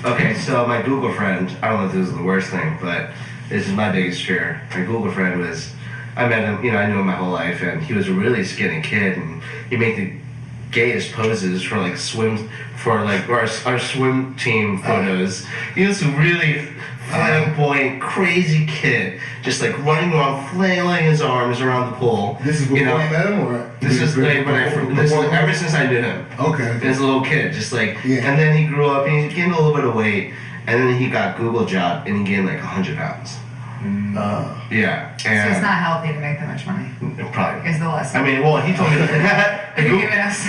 S5: Okay, so my Google friend, I don't know if this is the worst thing, but this is my biggest fear. My Google friend was, I met him, you know, I knew him my whole life, and he was a really skinny kid, and he made the gayest poses for like our swim team photos. He was a really flamboyant, crazy kid, just like running around, flailing his arms around the pool.
S1: This is before you met him, or
S5: this is like ever since I knew him. Okay. As a little kid, just like, and then he grew up and he gained a little bit of weight, and then he got Google job and he gained like 100 pounds. Yeah, and
S3: so it's not healthy to make that much money.
S5: Probably
S3: is the lesson.
S5: I mean, well, he told me that
S3: You're giving us.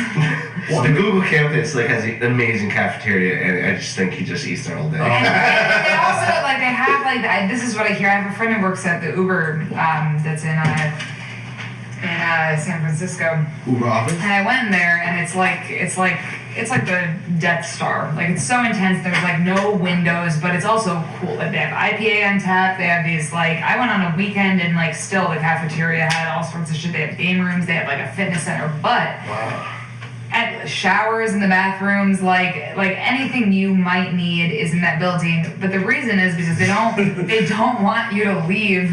S5: the Google campus like has an amazing cafeteria, and I just think he just eats there all day.
S3: And they also like they have like this is what I hear. I have a friend who works at the Uber that's in San Francisco.
S1: Uber office.
S3: And I went in there, and it's like the Death Star. Like, it's so intense. There's like no windows, but it's also cool. Like, they have IPA on tap. They have these like, I went on a weekend and like still the cafeteria had all sorts of shit. They have game rooms. They have like a fitness center, but at showers in the bathrooms, like anything you might need is in that building. But the reason is because they don't want you to leave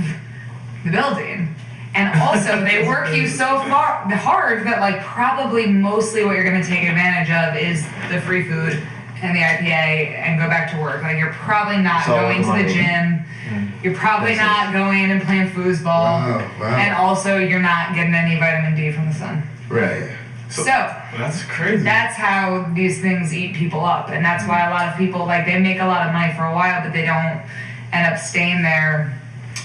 S3: the building. And also, they work you so hard that, like, probably mostly what you're going to take advantage of is the free food and the IPA and go back to work. Like, you're probably not going to the gym. You're probably not going and playing foosball. Wow. And also, you're not getting any vitamin D from the sun.
S5: Right.
S4: So that's crazy.
S3: That's how these things eat people up. And that's why a lot of people, like, they make a lot of money for a while, but they don't end up staying there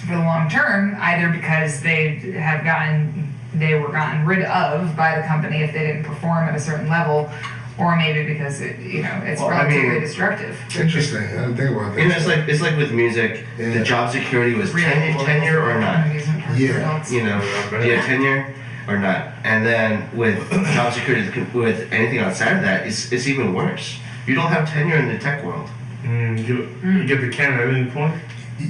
S3: for the long term, either because they were gotten rid of by the company if they didn't perform at a certain level, or maybe because it's relatively destructive.
S1: Interesting. I didn't think about that.
S5: You know, it's like with music, the job security was tenure or not.
S1: Yeah.
S5: You know, do you have tenure or not? And then with job security, with anything outside of that, it's even worse. You don't have tenure in the tech world.
S4: You get the can at any point.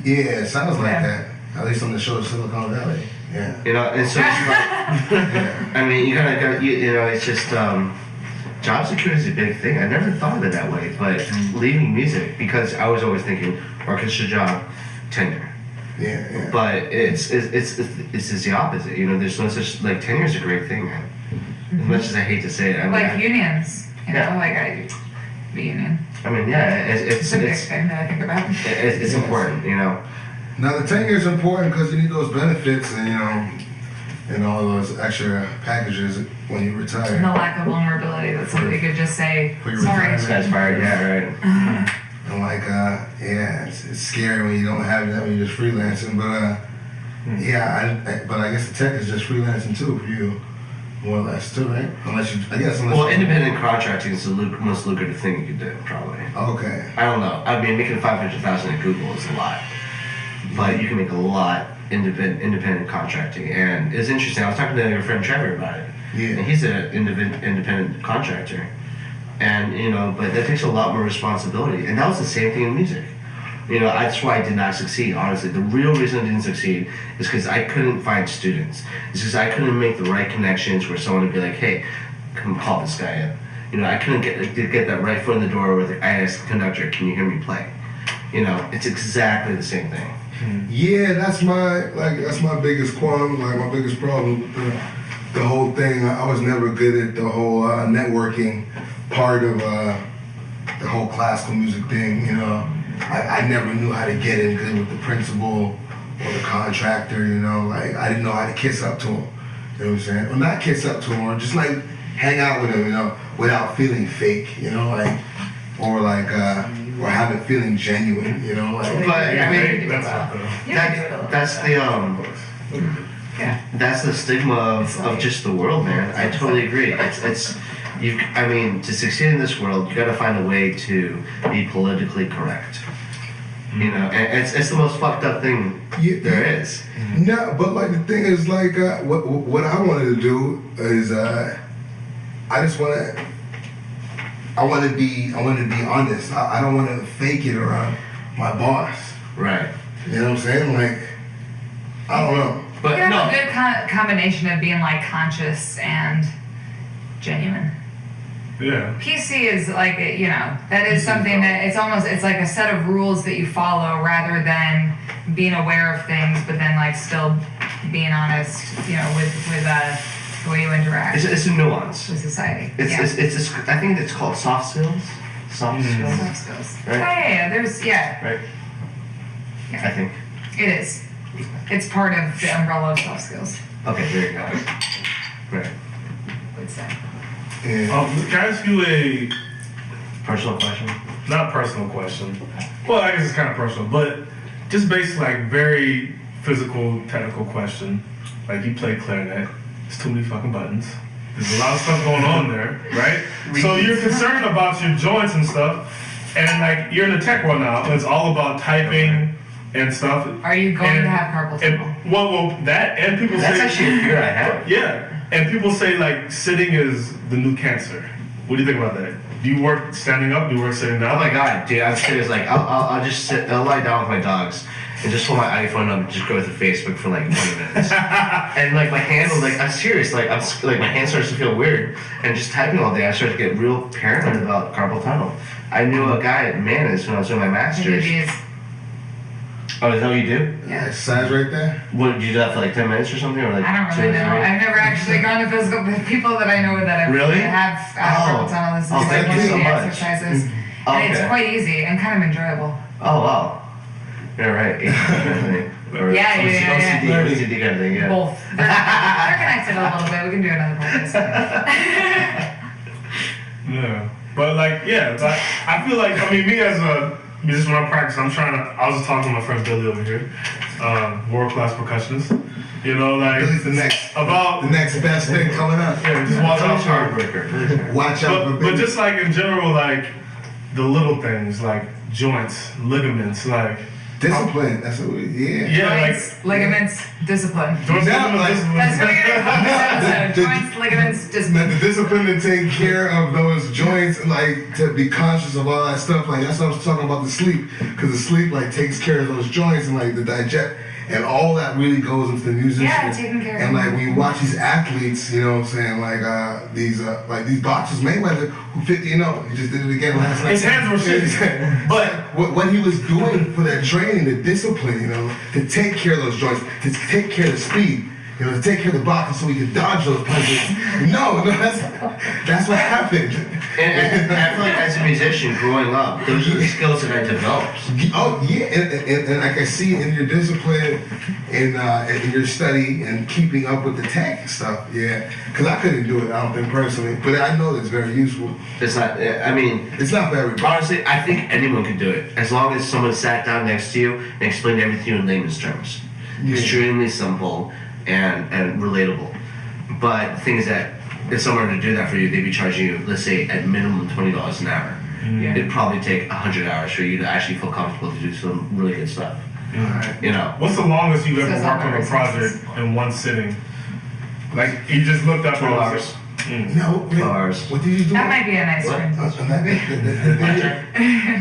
S1: Yeah, it sounds like that. At least on the show Silicon Valley. Yeah.
S5: You know, and so it's like, I mean, you know, it's just job security is a big thing. I never thought of it that way, but leaving music, because I was always thinking orchestra job, tenure.
S1: Yeah.
S5: But it's the opposite. You know, there's no such like tenure is a great thing, man. As much as I hate to say it,
S3: unions. You know, like the union.
S5: I mean, yeah,
S3: it's a big thing that I think about.
S5: It's important, you know.
S1: Now the tenure is important because you need those benefits and all those extra packages when you retire.
S3: And the lack of vulnerability that somebody could just say, sorry.
S5: This guy's fired. Yeah, right.
S1: And like, it's scary when you don't have that when you're just freelancing. But but I guess the tech is just freelancing too for you. More or less, too, right? Well,
S5: independent contracting is the most lucrative thing you could do, probably.
S1: Okay.
S5: I don't know. I mean, making $500,000 at Google is a lot, but you can make a lot independent contracting. And it's interesting. I was talking to your friend Trevor about it.
S1: Yeah.
S5: And he's an independent contractor, and you know, but that takes a lot more responsibility. And that was the same thing in music. You know, that's why I did not succeed, honestly. The real reason I didn't succeed is because I couldn't find students. It's because I couldn't make the right connections where someone would be like, hey, come call this guy up. You know, I couldn't get that right foot in the door where I asked the conductor, can you hear me play? You know, it's exactly the same thing.
S1: Yeah, that's my biggest qualm, like my biggest problem with the whole thing. I was never good at the whole networking part of the whole classical music thing, you know. I never knew how to get in good with the principal or the contractor, you know. Like, I didn't know how to kiss up to him, you know what I'm saying? Or not kiss up to him, or just like hang out with him, you know, without feeling fake, you know, like, or like, or have it feeling genuine, you know. Like,
S5: but I mean, that's the stigma of just the world, man. I totally agree. I mean, to succeed in this world, you got to find a way to be politically correct. You know, and it's the most fucked up thing there is.
S1: No, but like the thing is, like, what I wanted to do is, I want to be honest. I don't want to fake it around my boss.
S5: Right.
S1: You know what I'm saying? Like, I don't know.
S3: But you have a good combination of being like conscious and genuine.
S4: Yeah.
S3: PC is like, you know, that is something that it's like a set of rules that you follow rather than being aware of things, but then like still being honest, you know, with the way you interact.
S5: It's a nuance
S3: with society.
S5: It's I think it's called soft skills. Soft skills. Right?
S3: Yeah. There's Right.
S5: Yeah. I think
S3: it is. It's part of the umbrella of soft skills.
S5: Okay, there you go. Right.
S3: Would say.
S4: Can I ask you a
S5: personal question?
S4: Not personal question. Well, I guess it's kind of personal, but just based like very physical, technical question. Like, you play clarinet. There's too many fucking buttons. There's a lot of stuff going on there, right? So you're concerned about your joints and stuff, and like you're in the tech world now, and it's all about typing and stuff.
S3: Are you going to have carpal tunnel?
S4: Well, that and people
S5: That's
S4: say
S5: actually a fear I have.
S4: Yeah. And people say, like, sitting is the new cancer. What do you think about that? Do you work standing up? Do you work sitting down?
S5: Oh my god, dude, I'm serious. Like, I'll just sit, I'll lie down with my dogs and just hold my iPhone up and just go through Facebook for like 20 minutes. And like my hands, like, I'm serious. Like, my hand starts to feel weird. And just typing all day, I started to get real paranoid about carpal tunnel. I knew a guy at Manus when I was doing my master's. Oh, is that what you do?
S3: Yeah.
S1: Exercise right there?
S5: What, did you do that for like 10 minutes or something? Or like
S3: I don't really know. I've never actually gone to physical, but people that I know that
S5: really?
S3: have carpal tunnel, this is like one of the exercises. And it's quite easy and kind of enjoyable.
S5: Oh, wow. Yeah, right.
S3: Yeah.
S5: OCD kind of thing, yeah.
S3: Both. They're connected a little bit. We can do another podcast.
S4: Yeah. But like, I feel like, I mean, me as a musician, when I practice, I was just talking to my friend Billy over here, world-class percussionist. You know, like,
S1: Billy's the next best thing coming up.
S4: Yeah, just watch out for
S1: Watch out for
S4: But just like in general, like the little things, like joints, ligaments, like
S1: discipline. That's what
S3: joints, ligaments, discipline.
S4: Joints,
S3: That's what you're gonna joints, ligaments, discipline.
S1: The discipline to take care of those joints, like to be conscious of all that stuff. Like, that's what I was talking about, the sleep, because the sleep like takes care of those joints and like the digest. And all that really goes into the musician.
S3: Yeah, taking care of
S1: and like when you watch these athletes, you know what I'm saying, like these boxers, Mayweather, who 50 and 0, he just did it again last night.
S4: His hands were shit.
S1: But what he was doing for that training, the discipline, you know, to take care of those joints, to take care of the speed, you know, to take care of the boxing so he could dodge those punches. No, that's what happened.
S5: And I feel like as a musician growing up, those are the skills that I developed.
S1: Oh yeah, and like I see in your discipline, in your study and keeping up with the tech and stuff. Yeah, because I couldn't do it. I don't think personally, but I know it's very useful.
S5: It's not. I mean,
S1: it's not for everybody.
S5: Honestly, I think anyone can do it as long as someone sat down next to you and explained everything in layman's terms. Yeah. Extremely simple and relatable. But the thing is that if someone were to do that for you, they'd be charging you, let's say, at minimum $20 an hour. Yeah. It'd probably take 100 hours for you to actually feel comfortable to do some really good stuff.
S4: Right.
S5: You know.
S4: What's the longest you've ever worked on a project in one sitting? Like, you just looked up
S5: 12 hours.
S1: No,
S5: 12 hours.
S1: What did you do?
S3: That might be a nice one.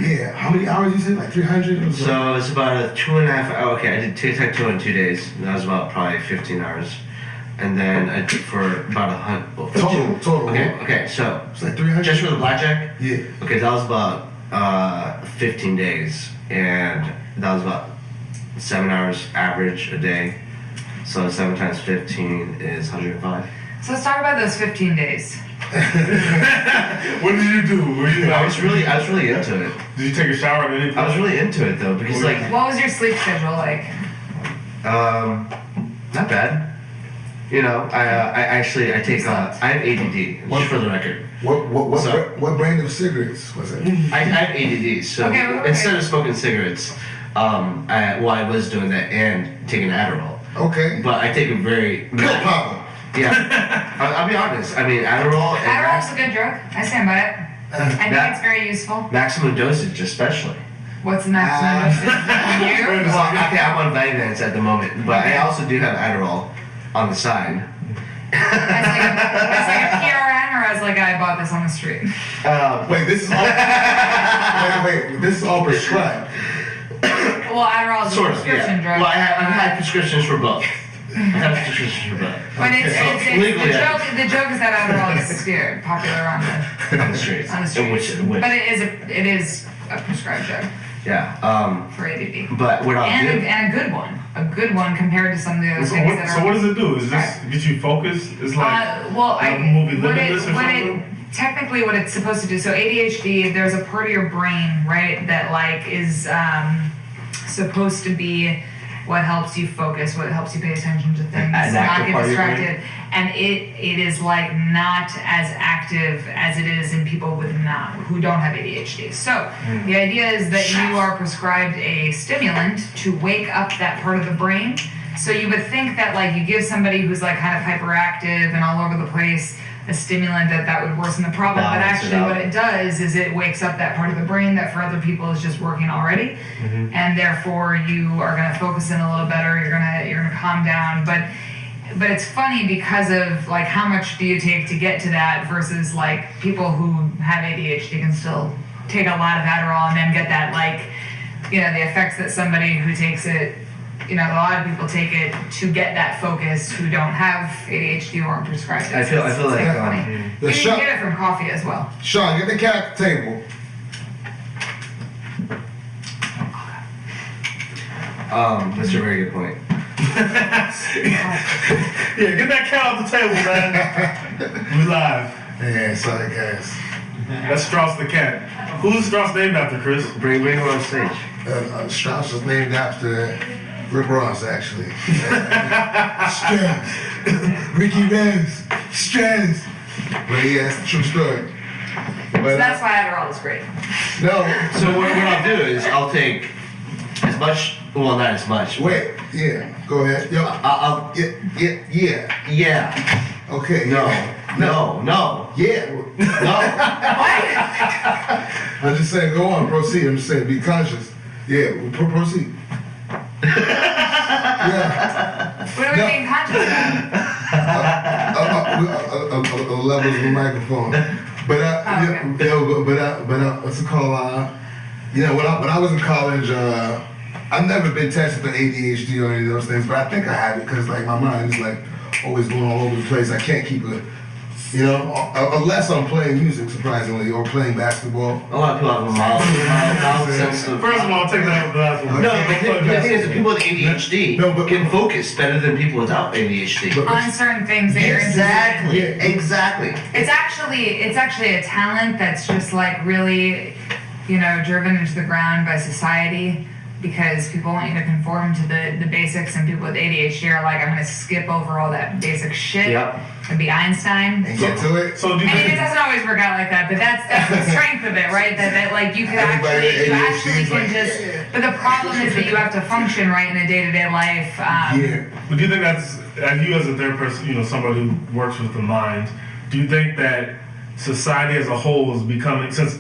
S1: Yeah. How many hours you said? Like 300?
S5: So it's about a 2.5 hour. Okay, I did tic-tac-toe in 2 days. And that was about probably 15 hours. And then I did for about 100.
S1: Total.
S5: Okay. So
S1: it's like 300.
S5: Just for the blackjack?
S1: Yeah.
S5: Okay, that was about 15 days, and that was about 7 hours average a day. So 7 times 15 is 105.
S3: So let's talk about those 15 days.
S4: What did you do? Were you
S5: I was really into it.
S4: Did you take a shower at any point?
S5: I was really into it though because like.
S3: What was your sleep schedule like?
S5: Not bad. You know, I take I have ADD. Just for the record.
S1: What brand of cigarettes was it?
S5: I have ADD, so instead of smoking cigarettes, I was doing that and taking Adderall.
S1: Okay.
S5: But I take a very
S1: Pill popper.
S5: Yeah. I'll be honest. I mean, Adderall.
S3: Adderall's a good drug. I stand by it. I think it's very useful.
S5: Maximum dosage, especially.
S3: What's the maximum dosage? You?
S5: Well, okay, I'm on Vyvanse at the moment, but I also do have Adderall on the side.
S3: As like a PRN or as like I bought this on the street?
S1: Wait, this is all. wait, this is all prescribed.
S3: Well, Adderall is a prescription drug.
S5: Well, I've had prescriptions for both. But
S3: the joke is that Adderall is popular on
S5: the streets.
S3: On the streets. But it is a prescribed drug.
S5: Yeah.
S3: For ADD.
S5: But what I'll do.
S3: And a good one compared to some of the other things that are.
S4: So what does it do? Is this get you focused? It's like movie Limitless or something?
S3: Technically what it's supposed to do, so ADHD, there's a part of your brain, right, that like is supposed to be what helps you focus, what helps you pay attention to things, not get distracted. And it is like not as active as it is in people who don't have ADHD. So the idea is that you are prescribed a stimulant to wake up that part of the brain. So you would think that like you give somebody who's like kind of hyperactive and all over the place a stimulant that would worsen the problem, but actually what it does is it wakes up that part of the brain that for other people is just working already, and therefore you are going to focus in a little better. You're gonna calm down, but it's funny because of like how much do you take to get to that versus like people who have ADHD can still take a lot of Adderall and then get that like the effects that somebody who takes it. A lot of people take it to get that focus who don't have ADHD or aren't prescribed it.
S5: I feel like
S3: funny. You can get it from coffee as well.
S1: Sean, get the cat at the table.
S5: That's a very good point.
S4: Yeah, get that cat off the table, man. We live.
S1: Yeah, sorry guys.
S4: That's Strauss the cat. Who's Strauss named after, Chris?
S5: Bring him on stage.
S1: Strauss was named after Rick Ross, actually. Strauss. Ricky Rose. Strauss. But yeah, that's the true story.
S3: So that's why Adderall is great.
S1: No.
S5: So what I'll do is I'll take as much, well, not as much.
S1: Wait, yeah, go ahead. Yo,
S5: I'll Yeah.
S1: Okay.
S5: No.
S1: Yeah.
S5: No.
S1: I'm just saying, go on, proceed. I'm just saying, be conscious. Yeah, proceed. Yeah.
S3: What are we being conscious
S1: of? Levels of the microphone. But what's it called? When I was in college, I've never been tested for ADHD or any of those things, but I think I have it because like my mind is like always going all over the place. I can't keep it. Unless I'm playing music, surprisingly, or playing basketball.
S5: A lot of people have a mild sense of...
S4: First of all, take that last one.
S5: No, the thing is that people with ADHD can focus better than people without ADHD.
S3: on certain things that you're interested in.
S5: Exactly.
S3: It's actually a talent that's just like really, driven into the ground by society. Because people want you to conform to the basics, and people with ADHD are like, I'm going to skip over all that basic shit and be Einstein.
S1: And get to it.
S4: So do you
S3: it doesn't always work out like that, but that's the strength of it, right? That like you could actually can just. But the problem is that you have to function right in a day-to-day life.
S4: But do you think that's, and you as a third person, somebody who works with the mind, do you think that society as a whole is becoming, since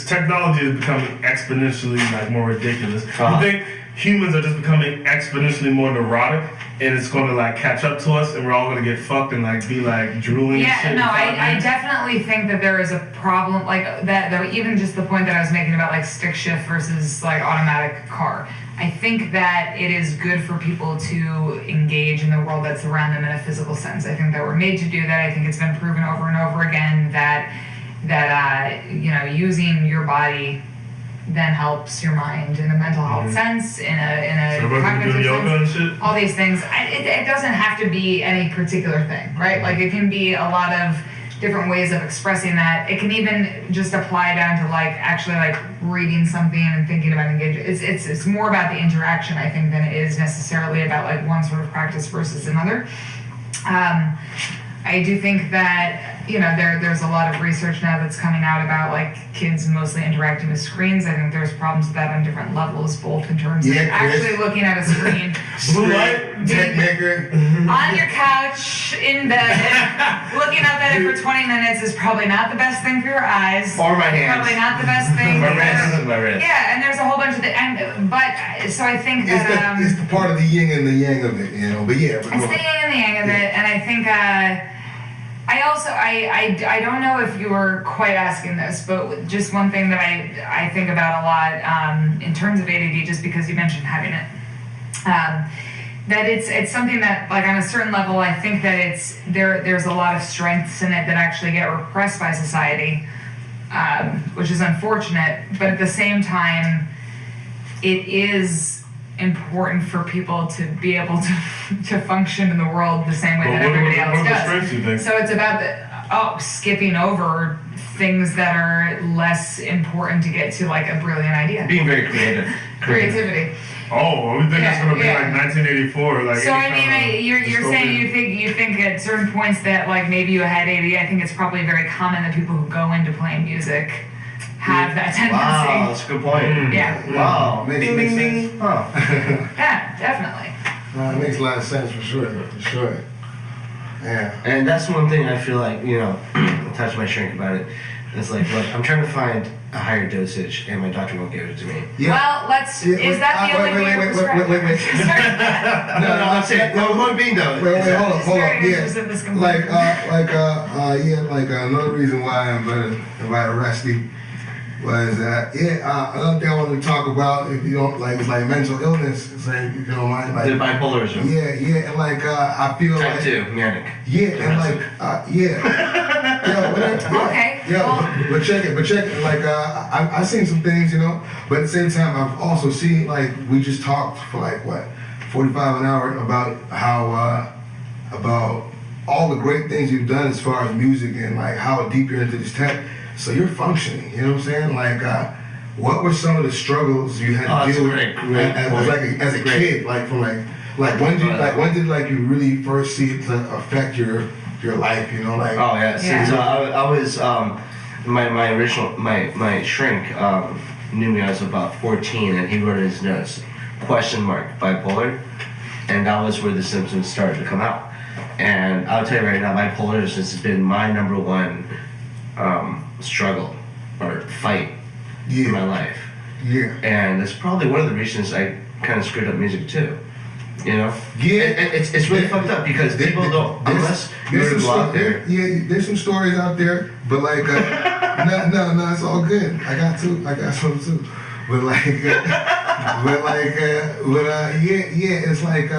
S4: technology is becoming exponentially more ridiculous, do you think humans are just becoming exponentially more neurotic and it's going to catch up to us and we're all going to get fucked and be drooling and shit?
S3: I definitely think that there is a problem that even just the point that I was making about stick shift versus automatic car. I think that it is good for people to engage in the world that's around them in a physical sense. I think that we're made to do that. I think it's been proven over and over again that using your body then helps your mind in a mental health sense, in a cognitive sense. All these things. It doesn't have to be any particular thing, right? It can be a lot of different ways of expressing that. It can even just apply down to like actually like reading something and thinking about engaging. It's more about the interaction, I think, than it is necessarily about like one sort of practice versus another. I do think that, you know, there's a lot of research now that's coming out about like kids mostly interacting with screens. I think there's problems with that on different levels, both in terms of actually looking at a screen,
S1: blue light, tech maker,
S3: on your couch, in bed, looking up at it for 20 minutes is probably not the best thing for your eyes.
S5: Or my hands.
S3: Probably not the best thing.
S5: My wrist.
S3: Yeah, and there's a whole bunch of so I think that
S1: it's the part of the yin and the yang of it, you know. But yeah,
S3: it's the yin and the yang of it, and I think I don't know if you were quite asking this, but just one thing that I think about a lot in terms of ADD, just because you mentioned having it, that it's something that, like, on a certain level, I think that there's a lot of strengths in it that actually get repressed by society, which is unfortunate, but at the same time, it is important for people to be able to function in the world the same way that everybody else does. So it's about skipping over things that are less important to get to like a brilliant idea.
S5: Being very creative.
S3: Creativity.
S4: Oh, we think it's gonna be like 1984. Like,
S3: so I mean, you're saying you think at certain points that like maybe you had ADD. I think it's probably very common that people who go into playing music have that tendency.
S5: Wow, that's a good point.
S3: Yeah.
S1: Wow, makes sense.
S5: Oh.
S3: Yeah, definitely.
S1: It makes a lot of sense for sure. Yeah.
S5: And that's one thing I feel like, you know, I touched my shrink about it. It's like, look, I'm trying to find a higher dosage, and my doctor won't give it to me.
S3: Yeah. Well, is that the only way you're prescribed?
S1: Wait.
S5: No, I'm saying, no, one being though.
S1: Wait, hold up.
S3: Yeah.
S1: Like another reason why I'm gonna invite Rusty was another thing I wanted to talk about, if you don't like, it's like mental illness. It's like, if you don't mind, like
S5: the bipolarism.
S1: Yeah, and like I feel
S5: Type
S1: like
S5: 2, manic.
S1: Yeah, and like
S3: Okay.
S1: Yeah, but check it. Like I've seen some things, you know, but at the same time I've also seen, like, we just talked for like 45 an hour about how about all the great things you've done as far as music and like how deep you're into this tech. So you're functioning, you know what I'm saying? Like, what were some of the struggles you had to deal with as a kid? Like, from when did you really first see it affect your life? You know, like.
S5: Oh yeah. So I was my shrink knew me. I was about 14, and he wrote in his notes bipolar, and that was where the symptoms started to come out. And I'll tell you right now, bipolar has been my number one struggle or fight in my life.
S1: Yeah.
S5: And that's probably one of the reasons I kind of screwed up music too. You know?
S1: Yeah.
S5: It's really fucked up because people don't, unless you're out there.
S1: Yeah, there's some stories out there, but like, no, it's all good. I got some too. But like, it's like,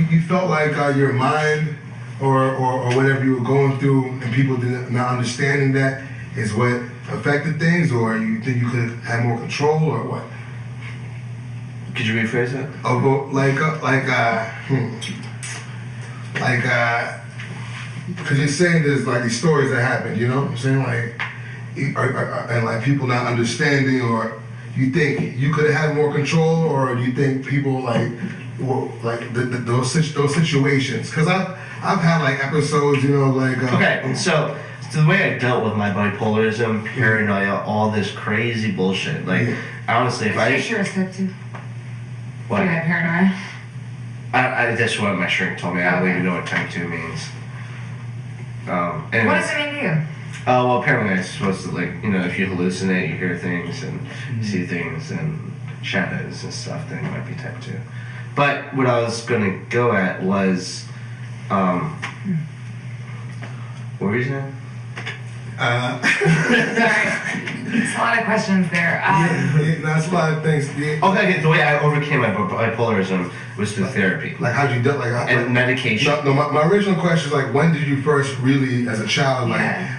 S1: you felt like your mind or whatever you were going through, and people not understanding that is what affected things, or you think you could have more control, or what?
S5: Could you rephrase that?
S1: Because you're saying there's like these stories that happen, you know what I'm saying? Like, and like people not understanding, or you think you could have had more control, or do you think people like those situations? Because I've had like episodes, you know, like.
S5: Okay, so the way I dealt with my bipolarism, paranoia, all this crazy bullshit, like, honestly, if
S3: Are you sure it's type 2?
S5: What?
S3: You had paranoia?
S5: That's what my shrink told me. I don't even know what type 2 means.
S3: What does it mean to you?
S5: Well, paranoia is supposed to, like, you know, if you hallucinate, you hear things and see things and shadows and stuff, then you might be type 2. But what I was going to go at was, what were you saying?
S3: Sorry. There's a lot of questions there.
S1: That's a lot of things. Yeah.
S5: Okay, the way I overcame my bipolarism was through therapy.
S1: Like, how'd you do it?
S5: And medication.
S1: No, my original question is, like, when did you first really, as a child,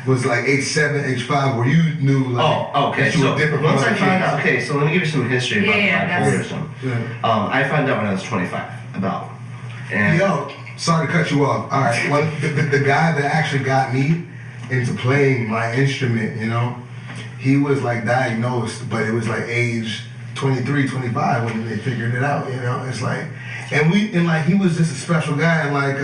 S1: was like age 7, age 5, where you knew, like,
S5: okay.
S1: that you were different
S5: once
S1: from
S5: I found out, okay, so let me give you some history about bipolarism.
S1: Yeah.
S5: I found out when I was 25 about. And
S1: Yo, sorry to cut you off. All right, well, the guy that actually got me into playing my instrument, you know, he was like diagnosed, but it was like age 23, 25 when they figured it out, you know. It's like, and like he was just a special guy, and like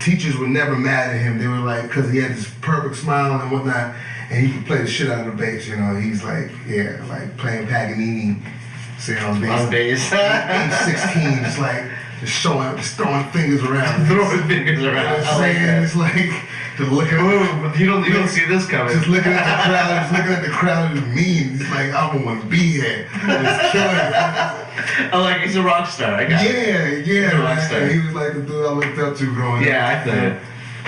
S1: teachers were never mad at him. They were like, because he had this perfect smile and whatnot, and he could play the shit out of the bass, you know. He's like, yeah, like playing Paganini, say on bass.
S5: On bass.
S1: Age 16, it's like just throwing fingers around.
S5: Throwing fingers around.
S1: It's like just looking.
S5: But you don't see this coming.
S1: Just looking at the crowd. Just looking at the crowd is mean. It's like I don't want to be here. It's killing me.
S5: Oh, like he's a rock star. I got it.
S1: Yeah.
S5: He's a rock star.
S1: He was like the dude I looked up to growing up.
S5: Yeah, I feel it.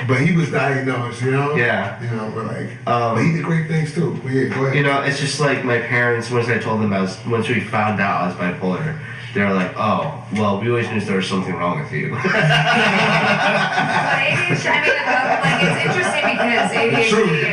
S1: But he was diagnosed, you know?
S5: Yeah.
S1: You know, but like, but he did great things too. But yeah, go ahead.
S5: You know, it's just like my parents, once I told them once we found out I was bipolar, they were like, oh, well, we always knew there was something wrong with you.
S3: But ADHD, I mean, like, it's interesting because ADHD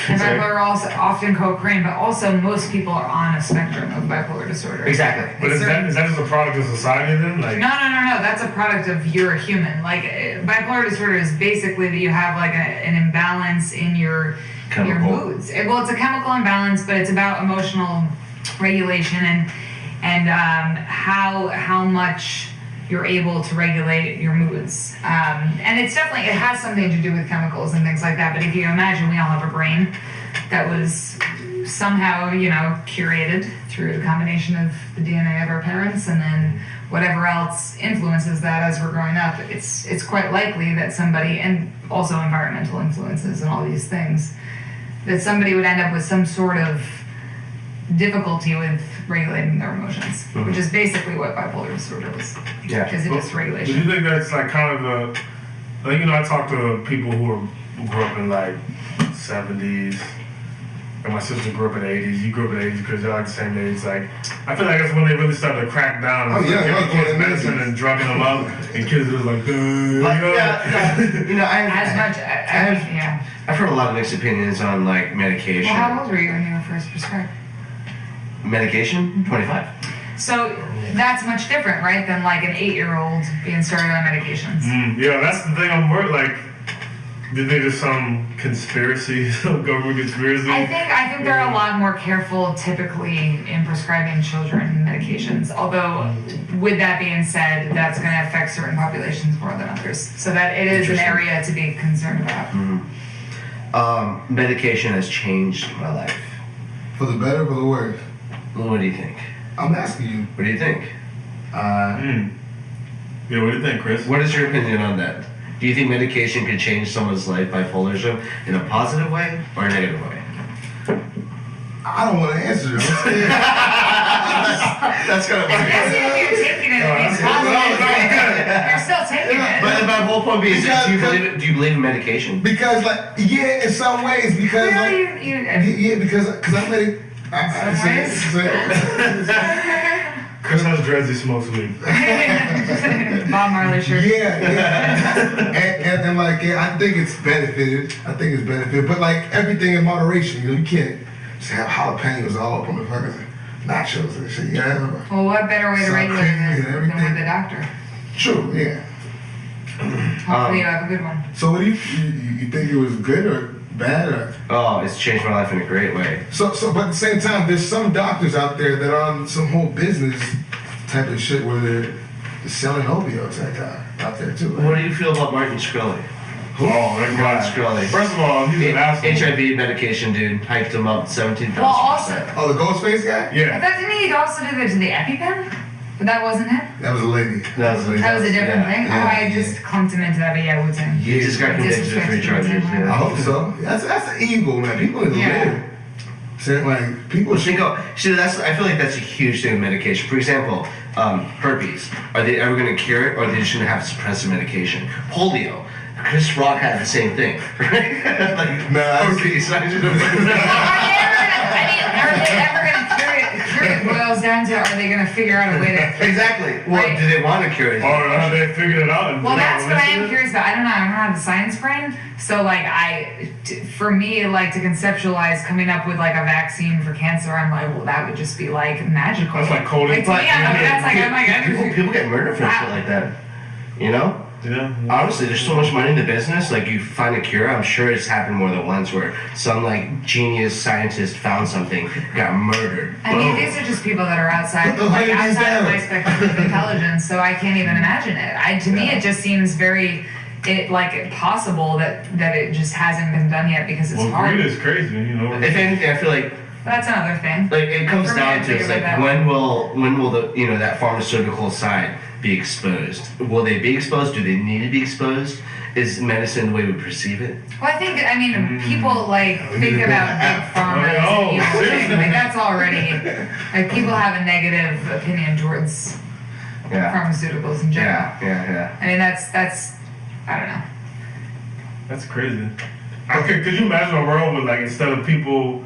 S3: and bipolar are also often co-occurring, but also most people are on a spectrum of bipolar disorder.
S5: Exactly.
S4: But is that just a product of society then? Like,
S3: No. That's a product of you're a human. Like, bipolar disorder is basically that you have like an imbalance in your moods. Well, it's a chemical imbalance, but it's about emotional regulation and how much you're able to regulate your moods. And it has something to do with chemicals and things like that. But if you imagine we all have a brain that was somehow, you know, curated through the combination of the DNA of our parents and then whatever else influences that as we're growing up, it's quite likely that somebody, and also environmental influences and all these things, that somebody would end up with some sort of difficulty with regulating their emotions, which is basically what bipolar disorder is.
S5: Yeah.
S3: Because it is regulation.
S4: Do you think that's like kind of like, you know, I talk to people who grew up in like 70s, and my sister grew up in the 80s. You grew up in the 80s because you're like the same age. Like, I feel like that's when they really started to crack down and giving kids medicine and drugging them up, and kids was like, you know?
S5: You know,
S3: I've
S5: heard a lot of mixed opinions on like medication.
S3: Well, how old were you when you were first prescribed?
S5: Medication? 25.
S3: So that's much different, right, than like an 8-year-old being started on medications.
S4: Yeah, that's the thing. I'm worried. Like, do you think there's some conspiracy, some government conspiracy?
S3: I think they're a lot more careful typically in prescribing children medications. Although, with that being said, that's going to affect certain populations more than others. So that it is an area to be concerned about.
S5: Medication has changed my life.
S1: For the better or for the worse?
S5: What do you think?
S1: I'm asking you.
S5: What do you think?
S4: Yeah, what do you think, Chris?
S5: What is your opinion on that? Do you think medication could change someone's life, bipolarism, in a positive way or a negative way?
S1: I don't want to answer this.
S5: That's kind of funny.
S3: You're taking it at least positive. You're still taking it.
S5: But my whole point being, do you believe in medication?
S1: Because, like, yeah, in some ways, because,
S3: Really?
S1: because I'm letting.
S4: Chris has dreads, he smokes weed.
S3: Bob Marley shirt.
S1: Yeah. And like, yeah, I think it's benefited. But like everything in moderation. You know, you can't just have jalapenos all up on the fucking nachos and shit. Yeah.
S3: Well, what better way to regulate it than with the doctor?
S1: True. Yeah.
S3: Hopefully you have a good one.
S1: So, what do you think it was good or bad or?
S5: Oh, it's changed my life in a great way.
S1: So, but at the same time, there's some doctors out there that are on some whole business type of shit where they're selling opioids out there too. Right?
S5: What do you feel about Martin Shkreli?
S4: Oh, that guy.
S5: Shkreli.
S4: First of all, he's an asshole.
S5: HIV medication, dude. Hyped him up 17,000%.
S3: Well, also,
S1: Oh, the Ghostface guy?
S4: Yeah.
S3: didn't he also do that to the EpiPen? But that wasn't it?
S1: That was a lady.
S5: That was
S3: a different thing?
S1: Yeah.
S3: Oh, I just clumped him into that, but yeah, Wu-Tang.
S5: He just got convicted of 3 charges.
S1: I
S5: Yeah.
S1: hope so. That's evil, man. People need to live. So, like, people should go.
S5: See, I feel like that's a huge thing with medication. For example, herpes. Are they ever going to cure it, or are they just going to have suppressive medication? Polio. Chris Rock had the same thing, right? Like, herpes.
S3: Are they ever going to cure it? It boils down to, are they going to figure out a way to...
S5: Exactly. Well,
S3: right?
S5: do they want to cure it?
S4: Or have they figured it out?
S3: Well, that's what I am curious about. I don't know. I don't have the science brain. So, like, for me, like, to conceptualize coming up with, like, a vaccine for cancer, I'm like, well, that would just be, like, magical.
S4: That's like coding.
S3: Like, to me, that's like, oh my God.
S5: People get murdered for shit like that. You know?
S4: Yeah.
S5: Honestly, there's so much money in the business. Like, you find a cure. I'm sure it's happened more than once where some like genius scientist found something, got murdered.
S3: I mean, these are just people that are outside of my spectrum of intelligence, so I can't even imagine it. To me, it just seems very possible that it just hasn't been done yet because it's hard.
S4: Greed is crazy, you know.
S5: If anything, I feel like
S3: that's another thing.
S5: Like, it comes down to it's like when will the that pharmaceutical side be exposed? Will they be exposed? Do they need to be exposed? Is medicine the way we perceive it?
S3: Well, I mean, people think about big pharma as an evil thing. Like, that's already people have a negative opinion towards pharmaceuticals in general.
S5: Yeah.
S3: I mean, that's I don't know.
S4: That's crazy. Okay, could you imagine a world with instead of people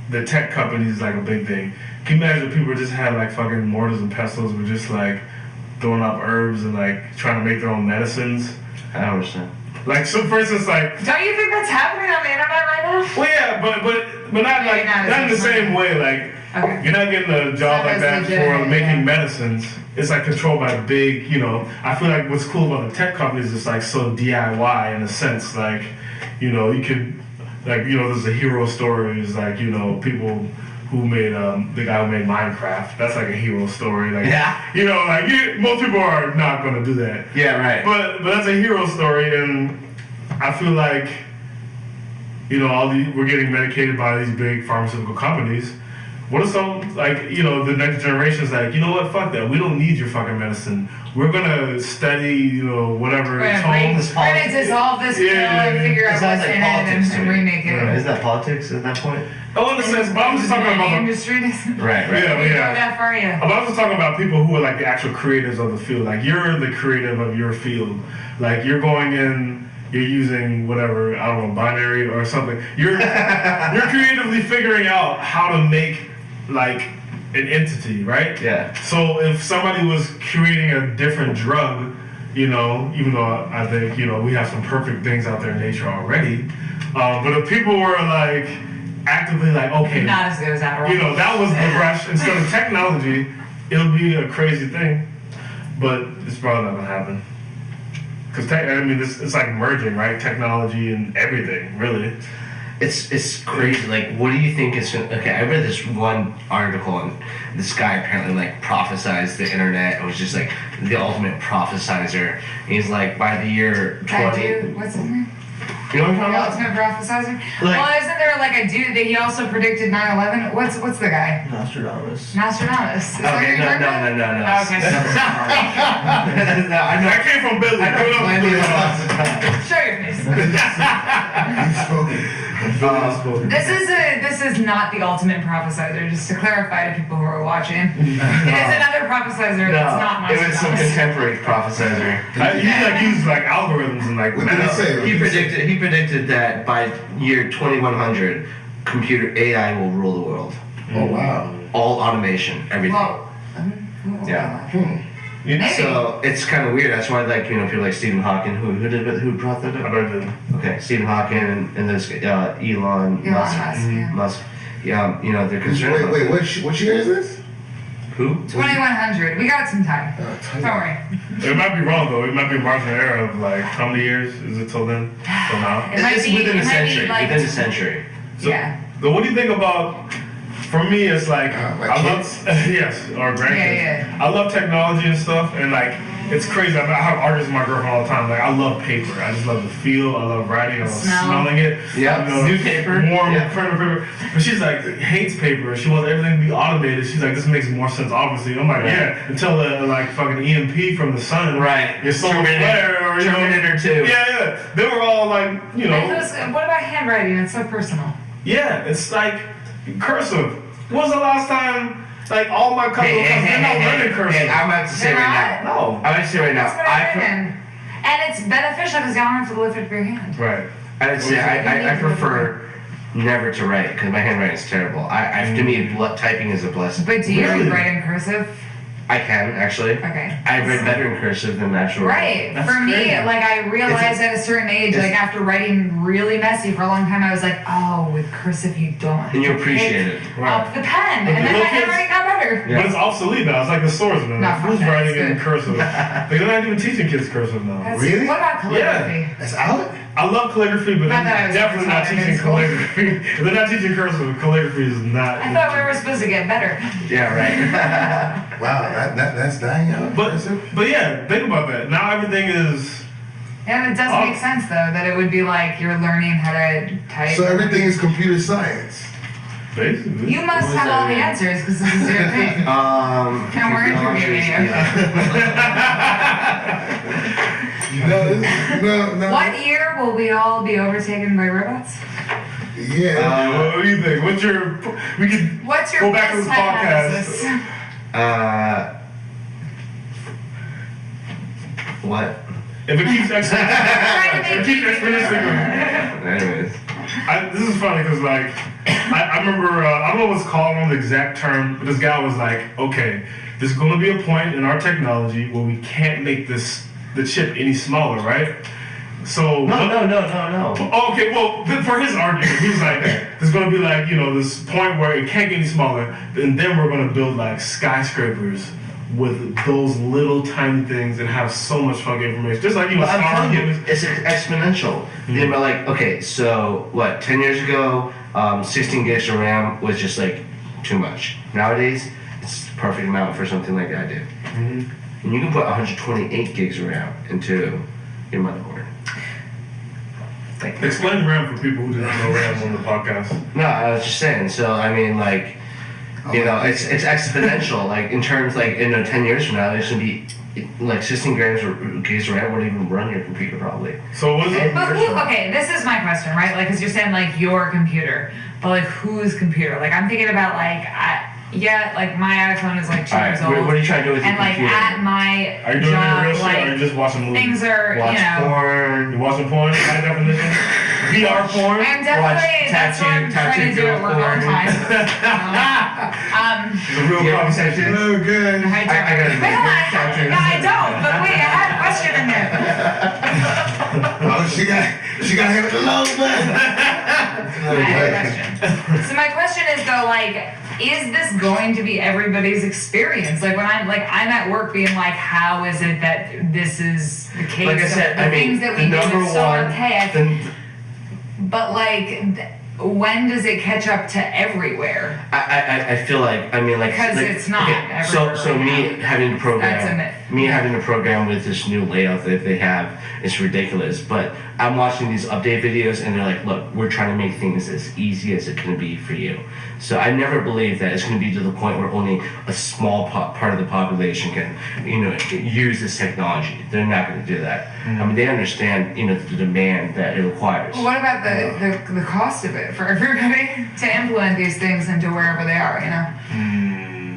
S4: the tech companies is a big thing. Can you imagine if people just had fucking mortars and pestles were just throwing up herbs and trying to make their own medicines?
S5: I don't understand.
S4: So for instance,
S3: don't you think that's happening on the internet right now?
S4: Well, yeah, but not in the same way.
S3: Okay.
S4: You're not getting a job like that for making medicines. It's controlled by the big, I feel like what's cool about the tech companies is so DIY in a sense. You could, there's a hero stories, people who made, the guy who made Minecraft. That's a hero story. Most people are not going to do that.
S5: Yeah, right.
S4: But that's a hero story, and I feel like, we're getting medicated by these big pharmaceutical companies. What if some, the next generation is you know what, fuck that. We don't need your fucking medicine. We're going to study, whatever.
S3: We're going to dissolve this pill and figure out what's in it and remake it.
S5: Is that politics at that point?
S4: Oh, in a sense, but I'm just talking about...
S3: The industry doesn't...
S5: Right.
S3: Yeah. That far, yeah.
S4: But I'm just talking about people who are the actual creators of the field. You're the creative of your field. You're going in... You're using whatever, I don't know, binary or something. You're creatively figuring out how to make an entity, right?
S5: Yeah.
S4: So if somebody was creating a different drug, even though I think we have some perfect things out there in nature already, but if people were actively okay,
S3: not as good as Adderall.
S4: That was the rush. Instead of technology, it'll be a crazy thing, but it's probably not gonna happen. Because it's merging, right? Technology and everything, really.
S5: It's crazy. What do you think is okay? I read this one article, and this guy apparently prophesized the internet. It was just the ultimate prophesizer. He's by the year 20.
S3: What's his name?
S5: You know what I'm talking about?
S3: Ultimate prophesizer? Well, isn't there a dude that he also predicted 9/11? What's the guy?
S5: Nostradamus.
S3: Okay,
S5: no.
S3: Okay.
S4: I came from Billy.
S3: Show your face. This is not the ultimate prophesizer, just to clarify to people who are watching. It is another prophesizer that's not Nostradamus.
S5: It was some contemporary prophesizer.
S4: He used algorithms and
S1: What did he say?
S5: He predicted that by year 2100, computer AI will rule the world.
S1: Oh wow!
S5: All automation, everything.
S3: Well,
S5: Yeah.
S3: Maybe.
S5: So it's kind of weird. That's why people like Stephen Hawking, who brought that up?
S4: I did.
S5: Okay, Stephen Hawking and this Elon Musk. Yeah, they're concerned.
S1: Wait, what year is this?
S5: Who?
S3: 2100. We got some time. Don't worry.
S4: It might be wrong though. It might be a marginal error of how many years is it till then? Till now?
S5: It's within a century. Within a century.
S4: So, so what do you think about? For me, it's I love yes, or grandkids.
S3: Yeah.
S4: I love technology and stuff, and it's crazy. I have artists in my girlfriend all the time. I love paper. I just love the feel. I love writing. I love smelling it.
S5: Yeah, new paper.
S4: Warm paper. But she's hates paper. She wants everything to be automated. She's this makes more sense, obviously. I'm yeah, until the fucking EMP from the sun.
S5: Right.
S4: Your solar flare or
S5: Terminator 2.
S4: Yeah. They were all
S3: What about handwriting? It's so personal.
S4: Yeah, it's cursive. When's the last time, all my cousins, they're not learning cursive?
S5: Hey, I'm about to say right now. No. I'm about to say right now.
S3: And it's beneficial because you don't have to lift it with your hand.
S4: Right.
S5: I would say I prefer never to write because my handwriting is terrible. To me, typing is a blessing.
S3: But do you write in cursive?
S5: I can, actually.
S3: Okay.
S5: I read better in cursive than natural.
S3: Right. For me, I realized at a certain age, after writing really messy for a long time, I was with cursive you don't have
S5: and you
S3: to
S5: appreciate it.
S3: up the pen. And then my handwriting got better.
S4: But it's obsolete now. It's like the swordsman.
S3: No,
S4: Who's
S3: that's
S4: writing in
S3: good.
S4: cursive? They're not even teaching kids cursive now.
S1: Really?
S3: What about calligraphy?
S4: Yeah.
S1: That's out?
S4: I love calligraphy, but
S3: Not that I
S4: they're
S3: was
S4: definitely not
S3: retired in
S4: teaching
S3: school.
S4: calligraphy. If they're not teaching cursive, calligraphy is not.
S3: I thought we were supposed to get better.
S5: Yeah, right.
S1: Wow, that's dying out.
S4: But yeah, think about that. Now everything is.
S3: Yeah, it does make sense though that it would be like you're learning how to type.
S1: So everything is computer science.
S4: Basically.
S3: You must have all the answers because this is your thing. And we're interviewing you.
S1: No.
S3: What year will we all be overtaken by robots?
S1: Yeah.
S4: What do you think? What's your? We could.
S3: What's your
S4: go back to
S3: best
S4: this podcast.
S3: hypothesis?
S5: What?
S4: If it keeps exponentially.
S5: Anyways.
S4: This is funny because like I remember I don't know what's called on the exact term, but this guy was like, okay, there's going to be a point in our technology where we can't make the chip any smaller, right? So
S5: No.
S4: Okay, well, for his argument, he's like, there's going to be like, this point where it can't get any smaller, and then we're going to build like skyscrapers with those little tiny things and have so much fucking information. Just like
S5: I'm telling you, it's exponential. They're like, okay, so what? 10 years ago, 16 gigs of RAM was just like too much. Nowadays, it's the perfect amount for something like I do. And you can put 128 gigs of RAM into your motherboard.
S4: Explain RAM for people who do not know RAM on the podcast.
S5: No, I was just saying. So I mean, like, it's exponential. Like in terms, like 10 years from now, there's gonna be like 16 gigs of RAM won't even run your computer probably.
S4: So what is it?
S3: But okay, this is my question, right? Like, because you're saying like your computer, but like whose computer? Like I'm thinking about like like my iPhone is like 2 years old.
S5: What are you trying to do with your
S3: and
S5: computer?
S3: like at my
S4: Are you doing
S3: job,
S4: real shit
S3: like
S4: or are you just watching movies?
S3: things are
S5: porn.
S4: You watching porn? High definition? VR porn?
S3: I'm definitely that's what I'm trying to do at work all the time.
S4: The real conversation.
S1: Okay.
S3: I don't. Wait, hold on. No, I don't. But wait, I had a question in there.
S1: Oh, she got hit with the lows, man.
S3: I have a question. So my question is though, like, is this going to be everybody's experience? Like when I'm at work being like, how is it that this is the case?
S5: Like I said,
S3: the things that we do is so archaic. But like, when does it catch up to everywhere?
S5: I feel like
S3: because it's not everywhere.
S5: So
S3: right
S5: me
S3: now.
S5: having to program,
S3: That's a myth.
S5: having to program with this new layout that they have, it's ridiculous. But I'm watching these update videos and they're like, look, we're trying to make things as easy as it can be for you. So I never believe that it's going to be to the point where only a small part of the population can, use this technology. They're not going to do that. I mean, they understand, the demand that it requires.
S3: Well, what about the cost of it for everybody to implement these things into wherever they are?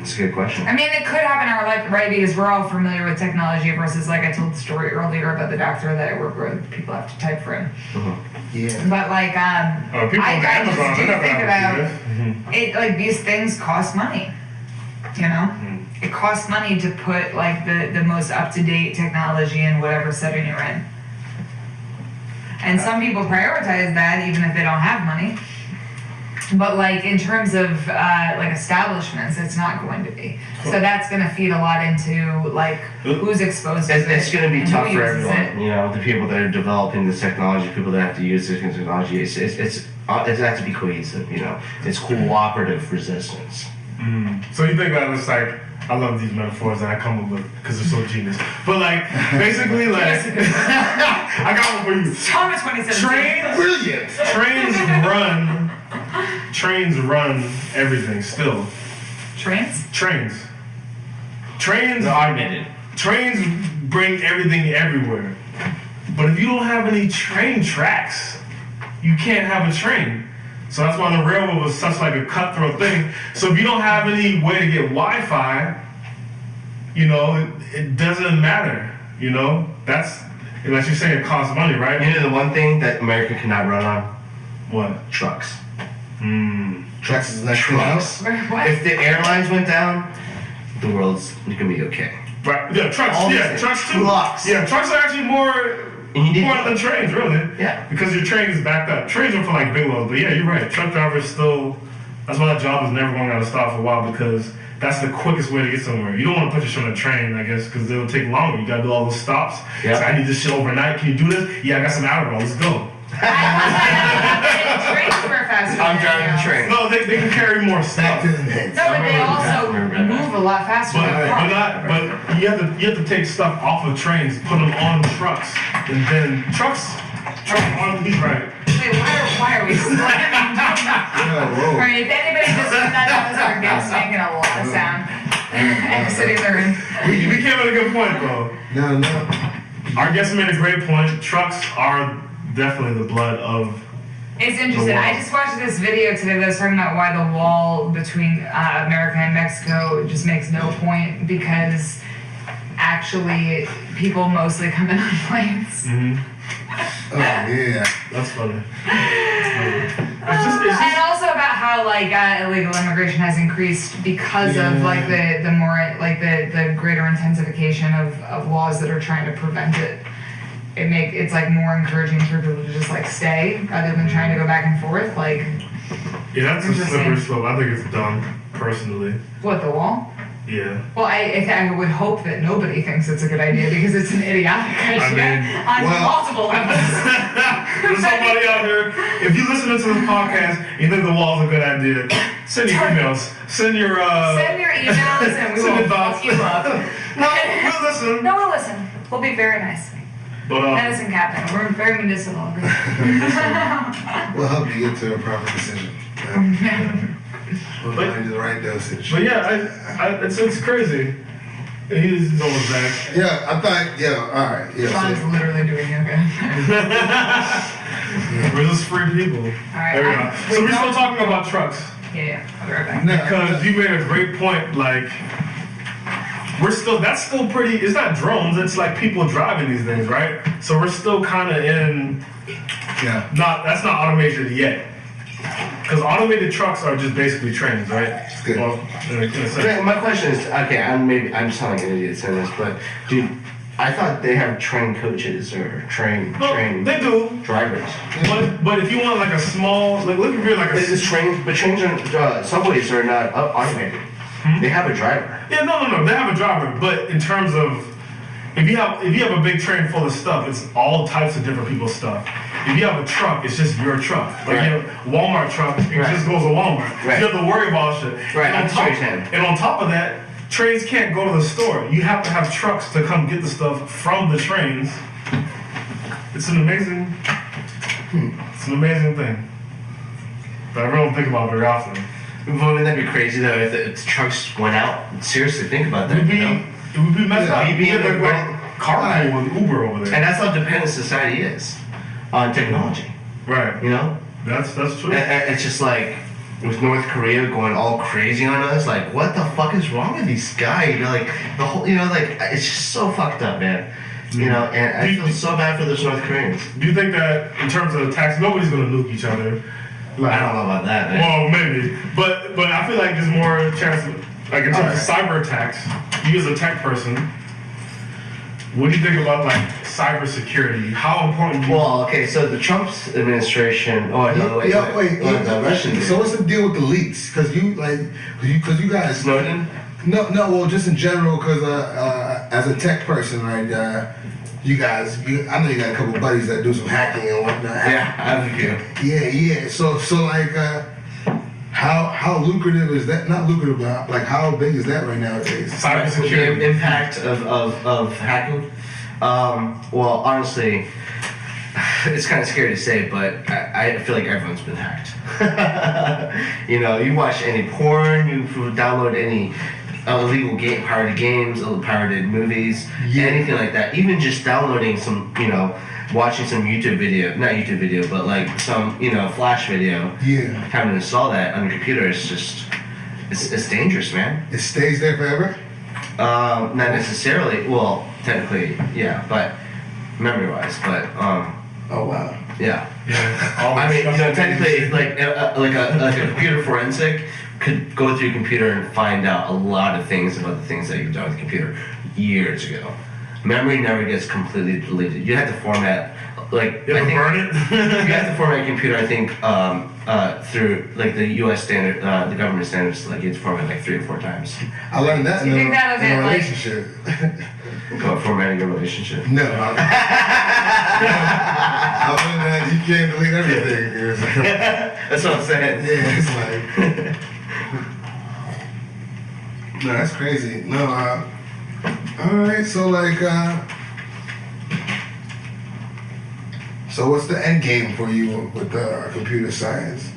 S5: That's a good question.
S3: I mean, it could happen in our life, right? Because we're all familiar with technology versus, like I told the story earlier about the doctor that I work with. People have to type for him.
S1: Yeah.
S3: But like,
S4: people on
S3: I just
S4: Amazon,
S3: do
S4: they're
S3: think
S4: not
S3: about
S4: gonna do
S3: it. Like these things cost money. It costs money to put like the most up to date technology in whatever setting you're in. And some people prioritize that even if they don't have money. But like in terms of like establishments, it's not going to be. So that's going to feed a lot into like who's exposed to it.
S5: It's going to be
S3: and
S5: tough
S3: who
S5: for
S3: uses
S5: everyone.
S3: it.
S5: The people that are developing this technology, people that have to use this technology. It has to be cohesive. It's cooperative resistance.
S4: So you think that it's like, I love these metaphors that I come up with because they're so genius. But like, basically, like, I got one for you.
S3: Tom 2017.
S1: Brilliant.
S4: Trains run everything still.
S3: Trains?
S4: Trains
S5: They're automated.
S4: Trains bring everything everywhere. But if you don't have any train tracks, you can't have a train. So that's why the railroad was such like a cutthroat thing. So if you don't have any way to get Wi-Fi, it doesn't matter. That's, like you're saying, it costs money, right?
S5: The one thing that America cannot run on?
S4: What?
S5: Trucks.
S1: Trucks is next thing out.
S3: What?
S5: If the airlines went down, the world's gonna be okay.
S4: Right. Yeah, trucks. Trucks too.
S5: Trucks.
S4: Yeah, trucks are actually more than trains, really.
S5: Yeah.
S4: Because your train is backed up. Trains are for like big loads, but yeah, you're right. Truck drivers still. That's why that job is never going out of style for a while because that's the quickest way to get somewhere. You don't want to put your shit on a train, I guess, because it'll take longer. You gotta do all those stops. Yeah. So I need this shit overnight. Can you do this? Yeah, I got some Adderall. Let's go.
S3: Trains were faster.
S5: I'm driving the train.
S4: No, they can carry more stuff.
S3: No, but they also move a lot faster.
S4: But you have to take stuff off of trains, put them on trucks, and then trucks on these right.
S3: Wait, why are we slamming? Alright, if anybody just heard that was our guest making a lot of sound. And the city they're in.
S4: We came at a good point though.
S1: No.
S4: Our guest made a great point. Trucks are definitely the blood of.
S3: It's interesting. I just watched this video today that was talking about why the wall between America and Mexico just makes no point, because actually people mostly come in on planes.
S1: Mm-hmm. Oh yeah,
S4: that's funny.
S3: And also about how illegal immigration has increased because of the more the greater intensification of laws that are trying to prevent it. It's more encouraging for people to just stay rather than trying to go back and forth.
S4: Yeah, that's a slippery slope. I think it's dumb, personally.
S3: What, the wall?
S4: Yeah.
S3: Well, I would hope that nobody thinks it's a good idea, because it's an idiotic idea on multiple levels.
S4: There's somebody out there, if you listen to this podcast and you think the wall's a good idea, send your emails. Send your
S3: emails and we will fuck you up.
S4: We'll listen.
S3: No, we'll listen. We'll be very nice.
S4: But,
S3: medicine captain. We're very medicinal.
S1: We'll help you get to a proper decision. We'll find you the right dosage.
S4: But yeah, it's crazy. He's almost back.
S1: Yeah, I thought, all right. Yeah,
S3: Sean's literally doing yoga.
S4: We're just free people.
S3: All right.
S4: There we go. So we're still talking about trucks.
S3: Yeah. I'll be right back.
S4: Because you made a great point, that's still pretty, it's not drones, it's people driving these things, right? So we're still kind of in, that's not automated yet. Because automated trucks are just basically trains, right?
S1: Good.
S4: Well,
S5: my question is, okay, I'm sounding like an idiot saying this, but I thought they have train coaches or train
S4: they do
S5: drivers.
S4: But if you want a small, look if you're
S5: but trains are subways are not automated. They have a driver.
S4: Yeah, no. They have a driver, but in terms of if you have a big train full of stuff, it's all types of different people's stuff. If you have a truck, it's just your truck. You have a Walmart truck, it just goes to Walmart.
S5: Right.
S4: You have to worry about shit.
S5: Right.
S4: And on top of that, trains can't go to the store. You have to have trucks to come get the stuff from the trains. It's an amazing thing that I don't think about very often.
S5: Wouldn't that be crazy though if the trucks went out? Seriously, think about that.
S4: It would be messed up. You'd be in carpool with Uber over there.
S5: And that's how dependent society is on technology.
S4: Right. That's true.
S5: It's just with North Korea going all crazy on us, what the fuck is wrong with these guys? The whole, it's just so fucked up, man. And I feel so bad for those North Koreans.
S4: Do you think that in terms of attacks, nobody's gonna nuke each other?
S5: I don't know about that, man.
S4: Well, maybe, but I feel like there's more chance, in terms of cyber attacks. You as a tech person, what do you think about cyber security? How important?
S5: Well, okay, so the Trump administration. Oh, no, wait. The Russians.
S1: So what's the deal with the leaks? Because you guys.
S5: Snowden?
S1: No. Well, just in general, because as a tech person, right? You guys, I know you got a couple buddies that do some hacking and whatnot.
S5: Yeah, I have a few.
S1: Yeah. So how lucrative is that? Not lucrative, but how big is that right nowadays?
S4: Cybersecurity.
S5: The impact of hacking. Well, honestly, it's kind of scary to say, but I feel like everyone's been hacked. You watch any porn, you download any illegal pirated games, pirated movies, anything like that. Even just downloading some, watching some YouTube video, not YouTube video, but some, Flash video.
S1: Yeah.
S5: Having to install that on your computer is just, it's dangerous, man.
S1: It stays there forever?
S5: Not necessarily. Well, technically, yeah, but memory-wise, but
S1: Oh wow.
S5: Yeah. I mean, technically, like a computer forensic could go through your computer and find out a lot of things about the things that you've done with the computer years ago. Memory never gets completely deleted. You have to format like
S4: You have to burn it?
S5: you have to format your computer, I think, through like the U.S. standard, the government standards, like you have to format like 3 or 4 times.
S1: I learned that
S3: You think that was
S1: in
S3: it,
S1: a
S3: like-
S1: relationship.
S5: Formatting a relationship.
S1: No. I learned that you can't delete everything.
S5: That's what I'm saying.
S1: Yeah, it's like... No, that's crazy. No, alright, so like, so what's the end game for you with computer science?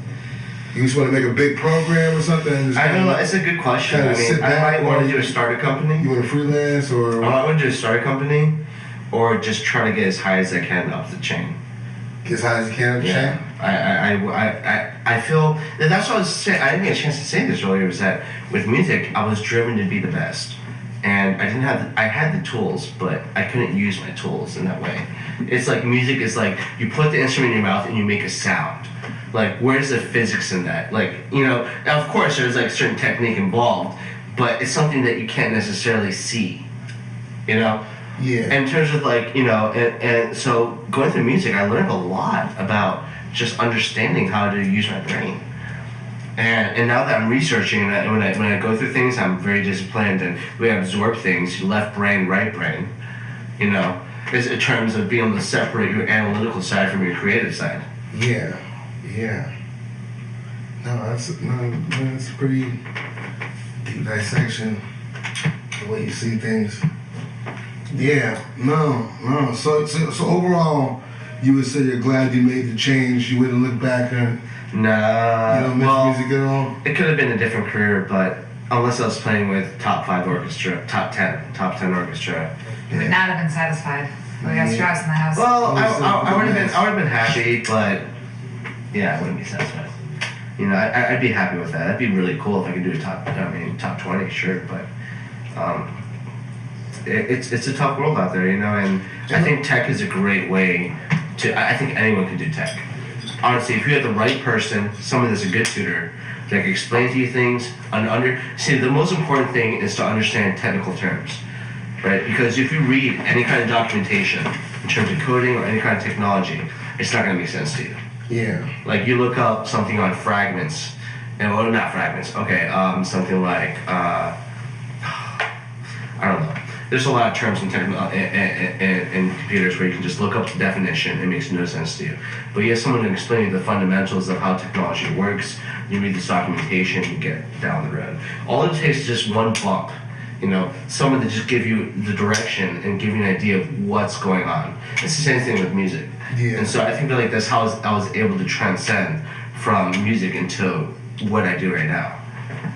S1: You just want to make a big program or something? And just
S5: I don't know, it's a good question. I mean, I might want to do a startup company.
S1: You want to freelance or?
S5: I want to do a startup company or just try to get as high as I can up the chain.
S1: Get as high as you can up the chain?
S5: I feel that's what I was saying. I didn't get a chance to say this earlier. Was that with music, I was driven to be the best, and I didn't have. I had the tools, but I couldn't use my tools in that way. It's like music is like you put the instrument in your mouth and you make a sound. Like where's the physics in that? Like now of course there's like certain technique involved, but it's something that you can't necessarily see. Yeah. In terms of like and so going through music, I learned a lot about just understanding how to use my brain. And now that I'm researching, when I go through things, I'm very disciplined, and we absorb things, left brain, right brain. Is in terms of being able to separate your analytical side from your creative side.
S1: Yeah. No, that's a pretty deep dissection, the way you see things. Yeah, no. So overall, you would say you're glad you made the change. You wouldn't look back and
S5: nah.
S1: You don't miss music at all.
S5: It could have been a different career, but unless I was playing with top 5 orchestra, top 10 orchestra.
S3: You would not have been satisfied. We got strauss in the house.
S5: Well, I would have been happy, but yeah, I wouldn't be satisfied. I'd be happy with that. That'd be really cool if I could do top 20, sure, but it's a tough world out there, and I think tech is a great way to. I think anyone can do tech. Honestly, if you have the right person, someone that's a good tutor, that can explain to you things, see, the most important thing is to understand technical terms, right? Because if you read any kind of documentation in terms of coding or any kind of technology, it's not going to make sense to you.
S1: Yeah.
S5: Like you look up something on fragments, not fragments. Okay, something like I don't know. There's a lot of terms in computers where you can just look up the definition. It makes no sense to you. But you have someone to explain the fundamentals of how technology works. You read this documentation, you get down the road. All it takes is just one bump. Someone to just give you the direction and give you an idea of what's going on. It's the same thing with music.
S1: Yeah.
S5: And so I think like that's how I was able to transcend from music into what I do right now.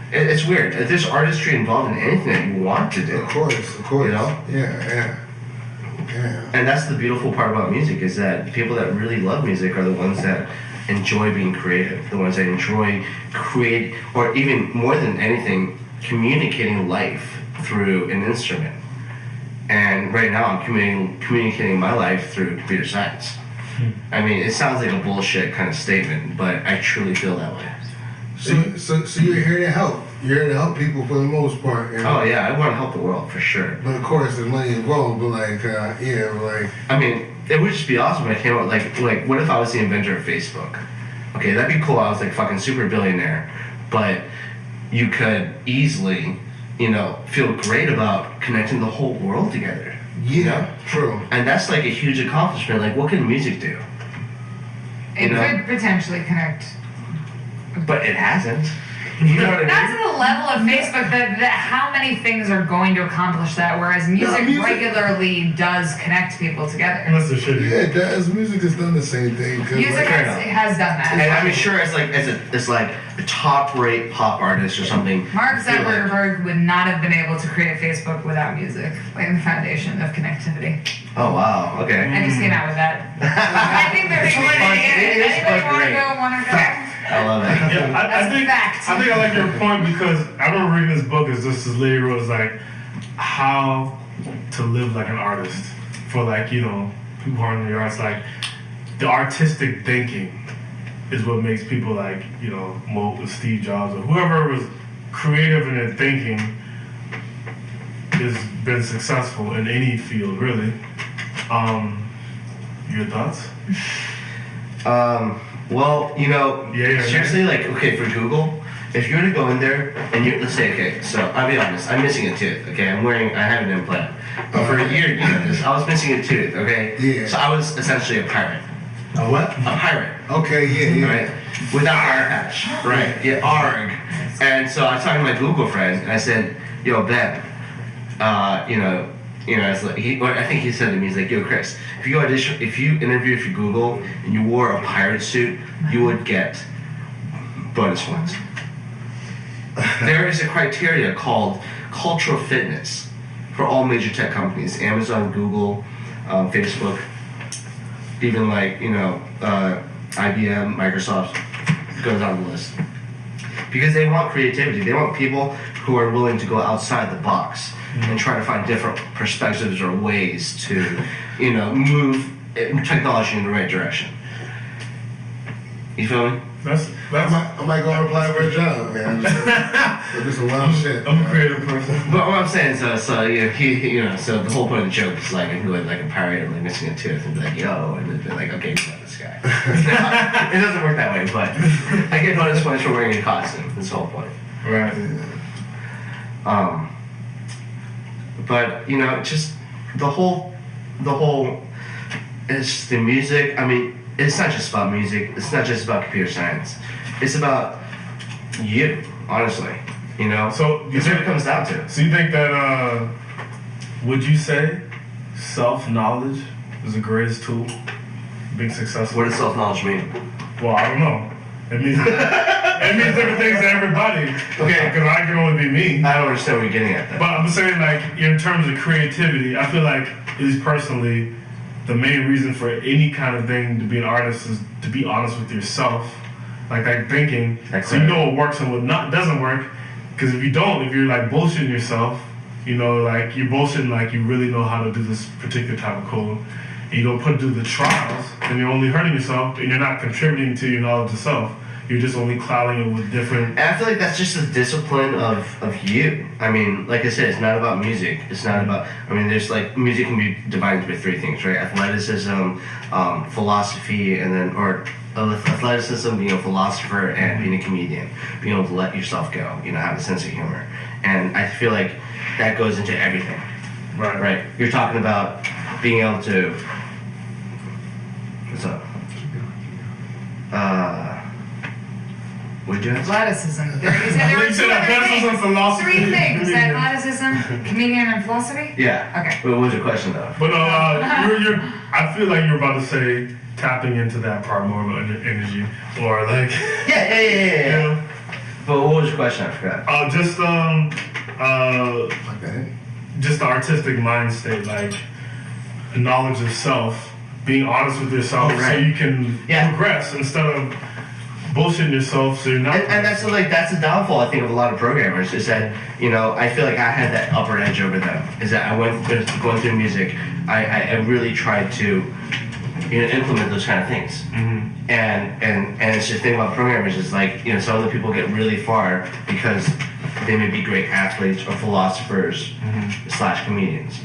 S5: It's weird. There's artistry involved in anything that you want to do.
S1: Of course. Yeah.
S5: And that's the beautiful part about music is that people that really love music are the ones that enjoy being creative, the ones that enjoy or even more than anything, communicating life through an instrument. And right now I'm communicating my life through computer science. I mean, it sounds like a bullshit kind of statement, but I truly feel that way.
S1: So you're here to help. You're here to help people for the most part.
S5: Oh yeah, I want to help the world for sure.
S1: But of course, there's money involved. But
S5: I mean, it would just be awesome if I came out like what if I was the inventor of Facebook? Okay, that'd be cool. I was like fucking super billionaire, but you could easily, feel great about connecting the whole world together.
S1: Yeah, true.
S5: And that's like a huge accomplishment. Like, what can music do?
S3: It could potentially connect.
S5: But it hasn't. You know what I mean?
S3: Not to the level of Facebook that how many things are going to accomplish that, whereas music regularly does connect people together.
S4: Unless they're shitty.
S1: Yeah, it does. Music has done the same thing.
S3: Music has done that.
S5: And I mean, sure, it's like a top-rate pop artist or something.
S3: Mark Zuckerberg would not have been able to create Facebook without music, like the foundation of connectivity.
S5: Oh wow, okay.
S3: I just came out with that. I think there's more to it. Anybody want to go?
S5: I love it.
S4: Yeah, I think I like your point because I remember reading this book. It's just this lady wrote like how to live like an artist for people who are in the arts. Like the artistic thinking is what makes people like Steve Jobs or whoever was creative in their thinking has been successful in any field really. Your thoughts?
S5: Well, seriously, like, okay, for Google, if you were to go in there and let's say, okay, so I'll be honest, I'm missing a tooth, okay? I have an implant. But for a year, I was missing a tooth, okay?
S1: Yeah.
S5: So I was essentially a pirate.
S1: A what?
S5: A pirate.
S1: Okay, yeah.
S5: Right? Without eye patch. Right. Yeah, ARG. And so I was talking to my Google friend, and I said, yo, Ben, it's like I think he said to me, he's like, yo, Chris, if you interviewed for Google and you wore a pirate suit, you would get bonus points. There is a criteria called cultural fitness for all major tech companies: Amazon, Google, Facebook, even like IBM, Microsoft, goes down the list. Because they want creativity. They want people who are willing to go outside the box and try to find different perspectives or ways to, move technology in the right direction. You feel me?
S1: I might go apply for a job, man. Just a wild shit.
S4: I'm a creative person.
S5: But what I'm saying, so so the whole point of the joke is like, who like a pirate and like missing a tooth and be like, yo, and then be like, okay, we got this guy. It doesn't work that way, but I get bonus points for wearing a costume. That's the whole point.
S4: Right.
S5: But just the whole, it's the music. I mean, it's not just about music. It's not just about computer science. It's about you, honestly.
S4: So
S5: that's what it comes down to.
S4: So you think that would you say self-knowledge is the greatest tool for being successful?
S5: What does self-knowledge mean?
S4: Well, I don't know. It means different things to everybody.
S5: Okay.
S4: Because I can only be me.
S5: I don't understand what you're getting at, though.
S4: But I'm saying, like, in terms of creativity, I feel like, at least personally, the main reason for any kind of thing to be an artist is to be honest with yourself. Like thinking, so you know what works and what doesn't work. Because if you're like bullshitting yourself, like you're bullshitting like you really know how to do this particular type of code, and you don't put through the trials, then you're only hurting yourself, and you're not contributing to your knowledge of self. You're just only clouding it with different.
S5: And I feel like that's just the discipline of you. I mean, like I said, it's not about music. It's not about. I mean, there's like music can be divided into three things, right? Athleticism, philosophy, and then athleticism, being a philosopher, and being a comedian, being able to let yourself go, have a sense of humor. And I feel like that goes into everything.
S4: Right.
S5: Right. You're talking about being able to. What's up? What'd you ask?
S3: Athleticism. There were
S4: athleticism, philosophy.
S3: three things: athleticism, comedian, and philosophy.
S5: Yeah.
S3: Okay.
S5: But what was your question, though?
S4: But I feel like you're about to say tapping into that part more of energy, or like.
S5: Yeah. But what was your question? I forgot.
S4: Just the artistic mind state, like knowledge of self, being honest with yourself, so you can progress instead of bullshitting yourself. So you're not.
S5: And that's the downfall, I think, of a lot of programmers is that I feel like I had that upper edge over them. Is that I went going through music, I really tried to implement those kind of things. Mm-hmm. And it's the thing about programmers is like some of the people get really far because they may be great athletes or philosophers / comedians,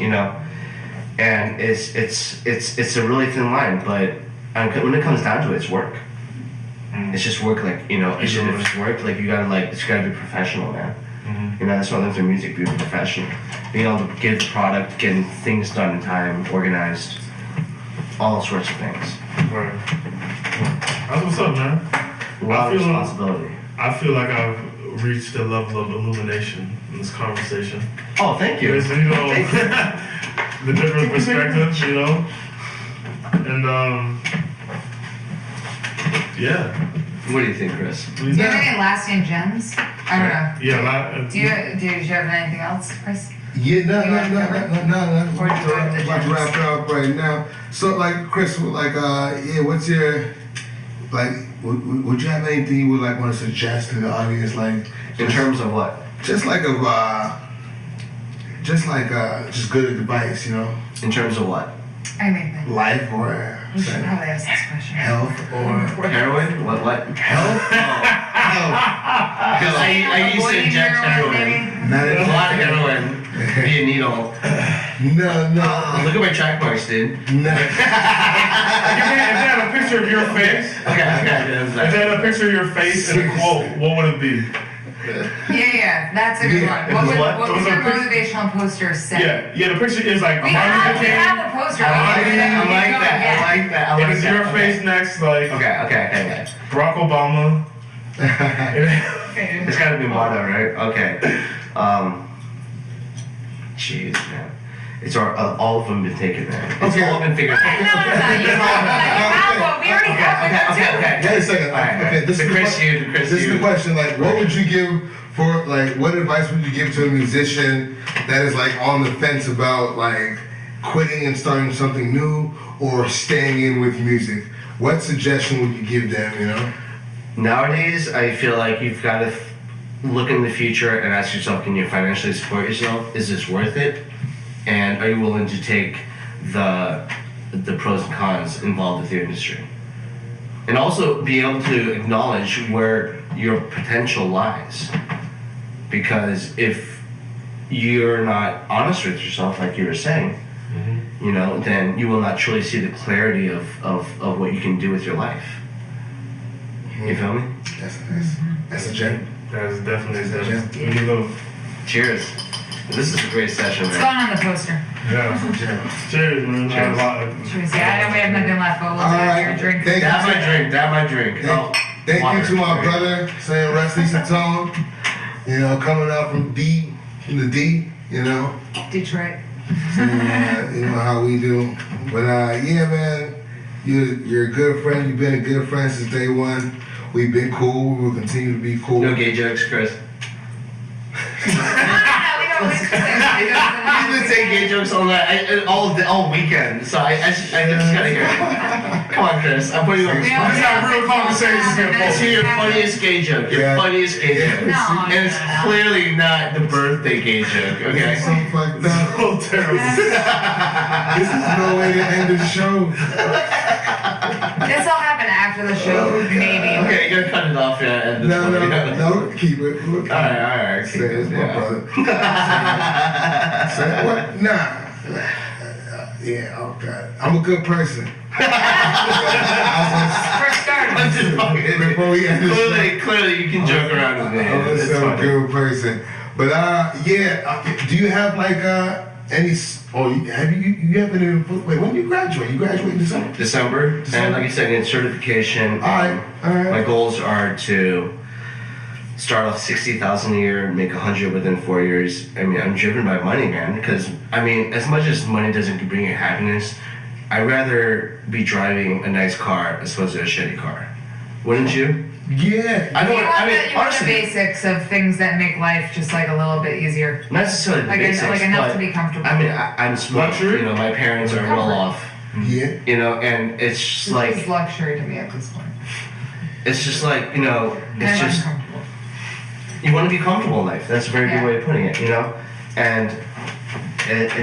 S5: and it's a really thin line, but when it comes down to it, it's work. It's just work, like if it's work, like you gotta be professional, man. That's why I learned through music, being professional, being able to get the product, getting things done in time, organized, all sorts of things.
S4: Right. That's what's up, man.
S5: A lot of responsibility.
S4: I feel like I've reached a level of illumination in this conversation.
S5: Oh, thank you.
S4: Thank you. The different perspectives, and yeah.
S5: What do you think, Chris?
S3: Do you have any lasting gems? I don't know.
S4: Yeah.
S3: Do you have anything else, Chris?
S1: Yeah, no. About to wrap up right now. So, like, Chris, what's your, would you have anything you would want to suggest to the audience,
S5: in terms of what?
S1: Just just good advice,
S5: In terms of what?
S3: Anything.
S1: Life or
S3: we should probably ask this question.
S1: Health or
S5: heroin? What? Health? Health. Because I used to inject heroin. A lot of heroin. Be a needle.
S1: No.
S5: Look at my track marks, dude.
S1: No.
S4: they had a picture of your face, if they had a picture of your face and a quote, what would it be?
S3: Yeah, that's a good one. What would your motivational poster say?
S4: Yeah, the picture is like,
S3: We have a poster.
S5: I like that.
S4: And it's your face next, like,
S5: Okay.
S4: Barack Obama.
S5: It's gotta be motto, right? Okay. Jeez, man. It's all of them been taken, man. It's all been figured out.
S3: No. You have one. We already have one.
S5: Okay.
S1: Wait a second. Okay, this is the question. Like, what would you give for, like, what advice would you give to a musician that is, like, on the fence about, like, quitting and starting something new or staying in with music? What suggestion would you give them, you know?
S5: Nowadays, I feel like you've got to look in the future and ask yourself, can you financially support yourself? Is this worth it? And are you willing to take the pros and cons involved with your industry? And also be able to acknowledge where your potential lies. Because if you're not honest with yourself, like you were saying, you know, then you will not truly see the clarity of what you can do with your life. You feel me?
S1: That's a gem.
S4: That is definitely a gem.
S5: Cheers. This is a great session,
S3: What's
S5: man.
S3: going on the poster?
S4: Yeah. Cheers, man.
S5: Cheers.
S3: Cheers. Yeah, I know we have nothing left, but we'll have your drink.
S5: That's my drink.
S1: Thank you to my brother, saying Rusty Satone. You know, coming out from the D, you know.
S3: Detroit.
S1: So, you know how we do. But yeah, man, you're a good friend. You've been a good friend since day one. We've been cool. We will continue to be cool.
S5: No gay jokes, Chris. He's been saying gay jokes all weekend, so I just gotta hear it. Come on, Chris. I'm putting you on the spot.
S4: Let's have real conversations here,
S5: Let's hear your funniest gay joke. Funniest gay joke. And it's clearly not the birthday gay joke, okay?
S1: So fucked up.
S4: So terrible.
S1: This is no way to end the show.
S3: This will happen after the show, maybe.
S5: Okay, you're gonna cut it off at this point.
S1: No, keep it. Look,
S5: Alright.
S1: say it's my brother. Say what? Nah. Yeah, oh God. I'm a good person.
S3: For starters.
S1: Before we end this show,
S5: Clearly you can joke around with me.
S1: I'm
S5: It's
S1: a
S5: funny.
S1: good person. But do you have like any? Oh, you haven't even. Wait, when do you graduate? You graduate in December.
S5: December. And like I said, in certification.
S1: All right.
S5: My goals are to start off 60,000 a year, make 100 within 4 years. I mean, I'm driven by money, man. Because I mean, as much as money doesn't bring you happiness, I'd rather be driving a nice car as opposed to a shitty car. Wouldn't you?
S1: Yeah.
S3: You want the basics of things that make life just like a little bit easier.
S5: Not necessarily the basics,
S3: like enough
S5: but,
S3: to be comfortable.
S5: I mean, I'm smart.
S4: Luxury?
S5: You know, my parents are well off.
S1: Yeah.
S5: You know, and it's just
S3: This
S5: like
S3: is luxury to me at this point.
S5: it's just like, you know, it's
S3: I'm
S5: just
S3: uncomfortable.
S5: you want to be comfortable in life. That's a very good
S3: Yeah.
S5: way of putting it. You know, and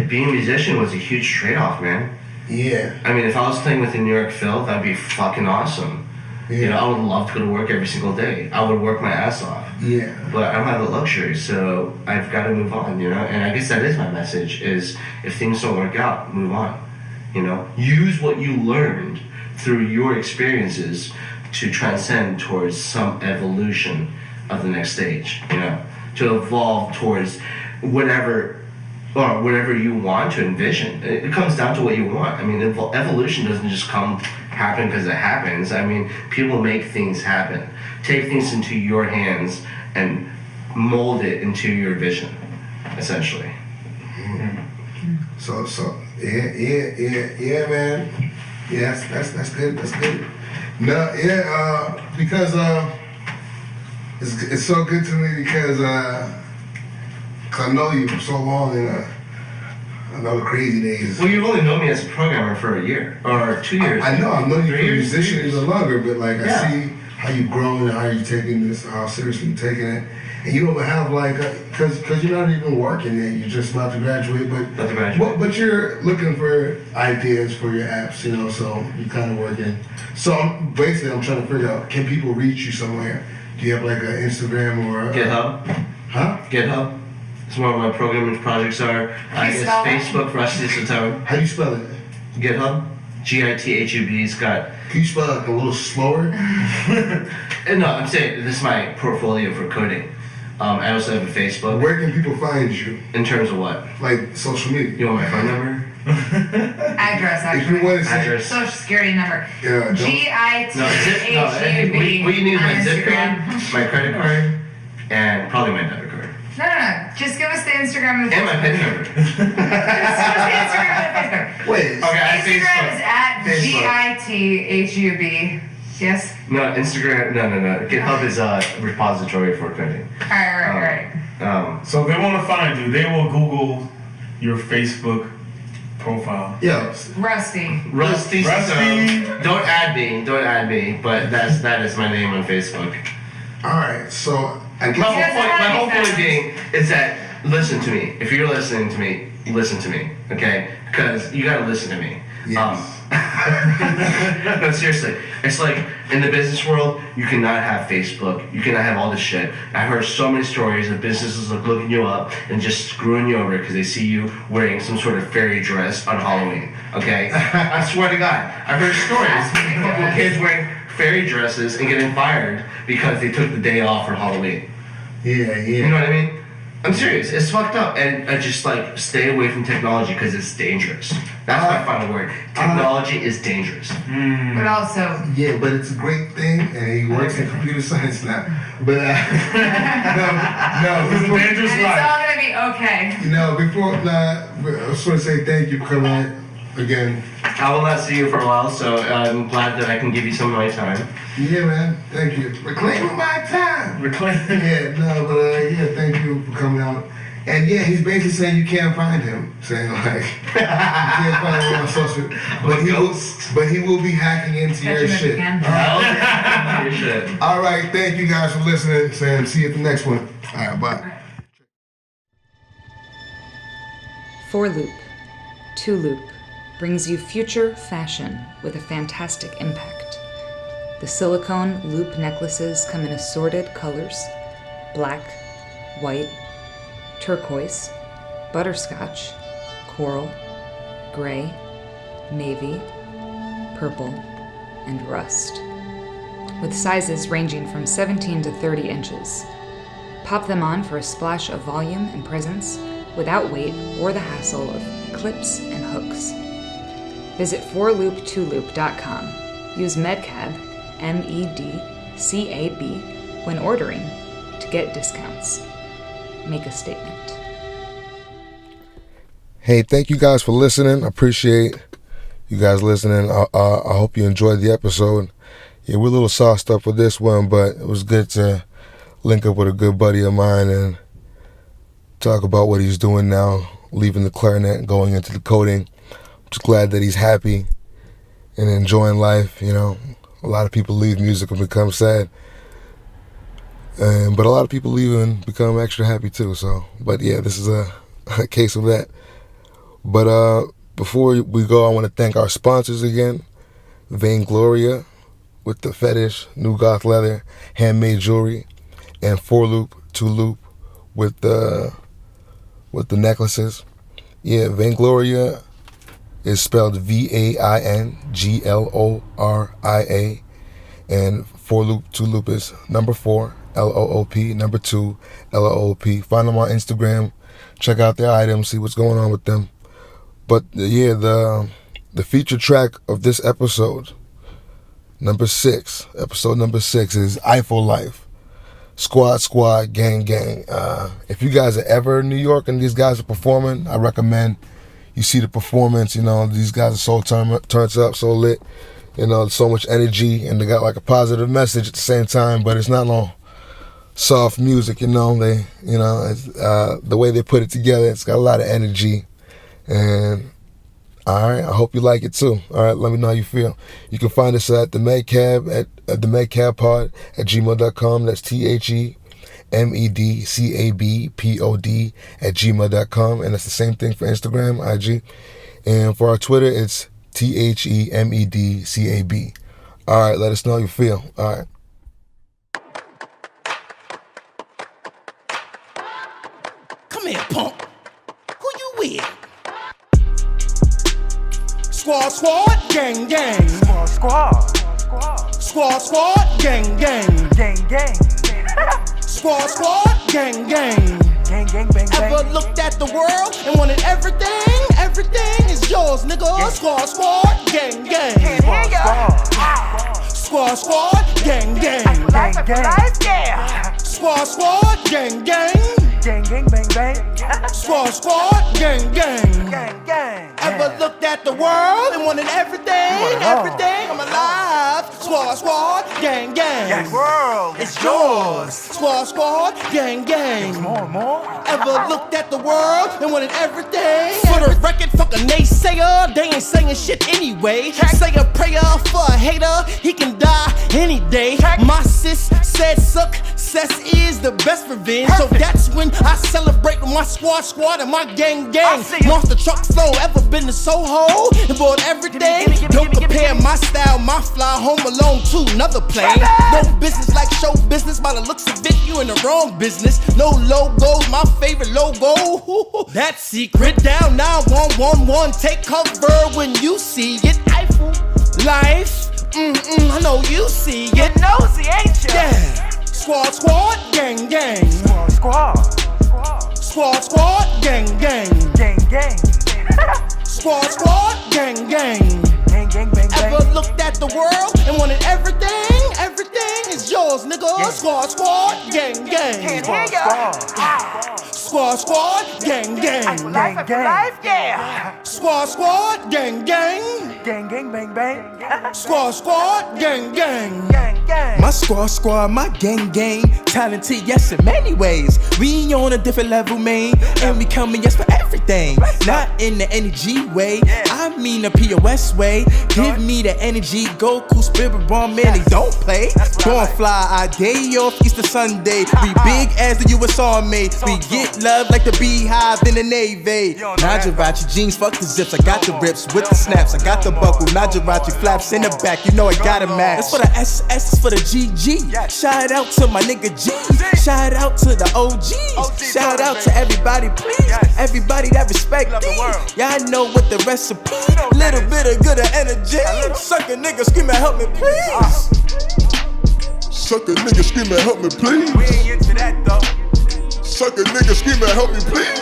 S5: being a musician was a huge trade-off, man.
S1: Yeah.
S5: I mean, if I was playing with the New York Phil, that'd be fucking awesome.
S1: Yeah.
S5: You know, I would love to go to work every single day. I would work my ass off.
S1: Yeah.
S5: But I don't have the luxury, so I've got to move on, you know? And I guess that is my message, is if things don't work out, move on, you know? Use what you learned through your experiences to transcend towards some evolution of the next stage, you know? To evolve towards whatever you want to envision. It comes down to what you want. I mean, evolution doesn't just happen because it happens. I mean, people make things happen. Take things into your hands and mold it into your vision, essentially.
S1: So yeah, man. Yeah, that's good. That's good. No, yeah, because it's so good to me because I know you for so long and I know the crazy days.
S5: Well, you've only known me as a programmer for a year or 2 years.
S1: I know I've known you for a
S5: 3 years,
S1: musician
S5: 3 years.
S1: even longer, but like
S5: Yeah.
S1: I see how you've grown and how you're taking this, how seriously you're taking it, and you don't have like because you're not even working yet. You're just about to graduate, but you're looking for ideas for your apps, you know. So you're kind of working. So I'm trying to figure out, can people reach you somewhere? Do you have like an Instagram or
S5: GitHub.
S1: Huh?
S5: GitHub. It's where my programming projects are. I guess
S3: spell that?
S5: Facebook, Rusty Satone.
S1: How do you spell it?
S5: GitHub. GITHUB's got.
S1: Can you spell it like a little slower?
S5: No, I'm saying this is my portfolio for coding. I also have a Facebook.
S1: Where can people find you?
S5: In terms of what?
S1: Like social media.
S5: You want my phone number?
S3: Address, actually.
S1: If you want to say
S5: Address.
S3: Social security number.
S1: Yeah,
S3: GITHUB.
S5: What you need is my zip code,
S3: Instagram.
S5: my credit card, and probably my debit card.
S3: No. Just give us the Instagram and the
S5: And my
S3: Facebook.
S5: PIN number.
S3: Just give us the Instagram and the Facebook.
S1: Wait.
S5: Okay, I have
S3: Instagram
S5: Facebook.
S3: is at
S5: Facebook.
S3: GITHUB. Yes?
S5: No, Instagram, no. GitHub is a repository for coding.
S3: Alright.
S4: So if they want to find you, they will Google your Facebook profile.
S1: Yeah.
S3: Rusty.
S5: Rusty.
S4: Rusty.
S5: Don't add me, but that is my name on Facebook.
S1: All right. So I
S5: My
S1: guess
S5: whole point being is that listen to me. If you're listening to me, listen to me, okay? Because you gotta listen to me.
S1: Yes.
S5: No, seriously. It's like in the business world, you cannot have Facebook. You cannot have all this shit. I heard so many stories of businesses like looking you up and just screwing you over because they see you wearing some sort of fairy dress on Halloween. Okay? I swear to God, I've heard stories of kids wearing fairy dresses and getting fired because they took the day off for Halloween.
S1: Yeah.
S5: You know what I mean? I'm serious. It's fucked up, and I just like stay away from technology because it's dangerous. That's my final word. Technology is dangerous.
S3: But also.
S1: Yeah, but it's a great thing, and he works in computer science now. But no,
S4: It's a dangerous
S3: And it's
S4: life.
S3: all gonna be okay.
S1: before I just want to say thank you for coming in again.
S5: I will not see you for a while, so I'm glad that I can give you some of my time.
S1: Yeah, man. Thank you. Reclaiming my time. Thank you for coming out. And yeah, he's basically saying you can't find him. Saying like you can't find him on social. But he will be hacking into your shit.
S5: Your shit.
S1: All right, thank you guys for listening. Saying see you at the next one. All right, bye.
S2: 4Loop. 2Loop brings you future fashion with a fantastic impact. The silicone loop necklaces come in assorted colors: black, white, turquoise, butterscotch, coral, gray, navy, purple, and rust, with sizes ranging from 17 to 30 inches. Pop them on for a splash of volume and presence without weight or the hassle of clips and hooks. Visit 4loop2loop.com. Use MEDCAB, MEDCAB, when ordering to get discounts. Make a statement.
S1: Hey, thank you guys for listening. I appreciate you guys listening. I hope you enjoyed the episode. Yeah, we're a little sauced up for this one, but it was good to link up with a good buddy of mine and talk about what he's doing now, leaving the clarinet and going into the coding. I'm just glad that he's happy and enjoying life. You know, a lot of people leave music and become sad. But a lot of people leave and become extra happy too. So, but yeah, this is a case of that. But before we go, I want to thank our sponsors again. Vaingloria with the fetish, new goth leather, handmade jewelry, and 4Loop, 2Loop with the necklaces. Yeah, Vaingloria is spelled VAINGLORIA, and 4Loop, 2Loop is number 4, LOOP, number 2, LOOP. Find them on Instagram. Check out their items, see what's going on with them. But yeah, the feature track of this episode, episode number 6 is EiffelLife. Squad, gang. If you guys are ever in New York and these guys are performing, I recommend you see the performance. You know, these guys are so turns up, so lit. You know, so much energy, and they got like a positive message at the same time. But it's not no soft music. You know, it's, the way they put it together, it's got a lot of energy. And all right, I hope you like it too. All right, let me know how you feel. You can find us at the Medcab at the Medcabpod at gmail.com. That's TheMedcabpod at gmail.com, and it's the same thing for Instagram, IG, and for our Twitter, it's TheMedcab. All right, let us know how you feel. All right.
S7: Come here, punk. Who you with? Squad, squad, gang, gang.
S8: Squad, squad.
S7: Squad, squad, gang, gang.
S8: Gang, gang.
S7: Squad, squad, gang, gang.
S8: Gang, gang, bang, bang.
S7: Ever looked at the world and wanted everything? Everything is yours, nigga.
S8: Yeah.
S7: Squad, squad, gang, gang.
S8: Can't hear ya.
S7: Squad, squad, gang, gang.
S8: Life, yeah.
S7: Squad, squad, gang, gang.
S8: Gang, gang, bang, bang.
S7: Squad, squad, gang, gang.
S8: Gang, gang.
S7: Ever looked at the world and wanted everything? Everything, I'm alive. Squad, squad, gang, gang.
S8: Yes, world,
S7: It's yours. Squad, squad, gang, gang.
S8: More.
S7: Ever looked at the world and wanted everything? For the record, fuck a naysayer. They ain't saying shit anyway. Say a prayer for a hater. He can die any day. My sis said success is the best revenge. So that's when I celebrate with my squad and my gang. Monster truck flow. Ever been to Soho and bought everything? Don't compare my style, my fly, Home Alone to another plane. No business like show business. By the looks of it, you in the wrong business. No logos, my favorite logo. That secret down 9111. Take cover when you see it. EiffelLife. I know you see it.
S8: Get nosy, ain't ya?
S7: Yeah. Squad, squad, gang, gang.
S8: Squad.
S7: Squad, squad, gang, gang.
S8: Gang, gang.
S7: Squad, squad, gang, gang.
S8: Gang, gang, bang, bang.
S7: Ever looked at the world and wanted everything? Everything is yours, nigga.
S8: Yeah.
S7: Squad, gang, gang.
S8: Can't hear ya.
S7: Squad, gang, gang.
S8: Life, yeah.
S7: Squad, gang, gang.
S8: Gang, gang, bang, bang.
S7: Squad, gang, gang.
S8: Gang, gang.
S9: My squad, my gang, talented, yes, in many ways. We on a different level, man, and we coming, yes, for everything. Not in the energy way, I mean the POS way. Give me the energy, Goku, Spirit Bomb, man, they don't play. Don't fly, our day off Easter Sunday. We big as the US Army. We get love like the beehive in the Navy. Najarachi jeans, fuck the zips. I got the rips with the snaps. I got the buckle. Najarachi flaps in the back. You know I got a match. That's for the SS, it's for the GG. Shout out to my nigga G. Shout out to the OGs. Shout out to everybody, please. Everybody that respect me. Y'all know what the recipe. Little bit of good energy. Suck a nigga screaming, help me, please.
S10: Suck a nigga screaming, help me, please.
S8: We ain't into that though.
S10: Suck a nigga screaming, help me, please.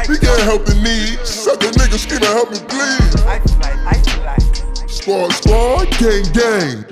S10: We can't help the need. Suck a nigga screaming, help me, please.
S8: EiffelLife.
S10: Squad, gang, gang.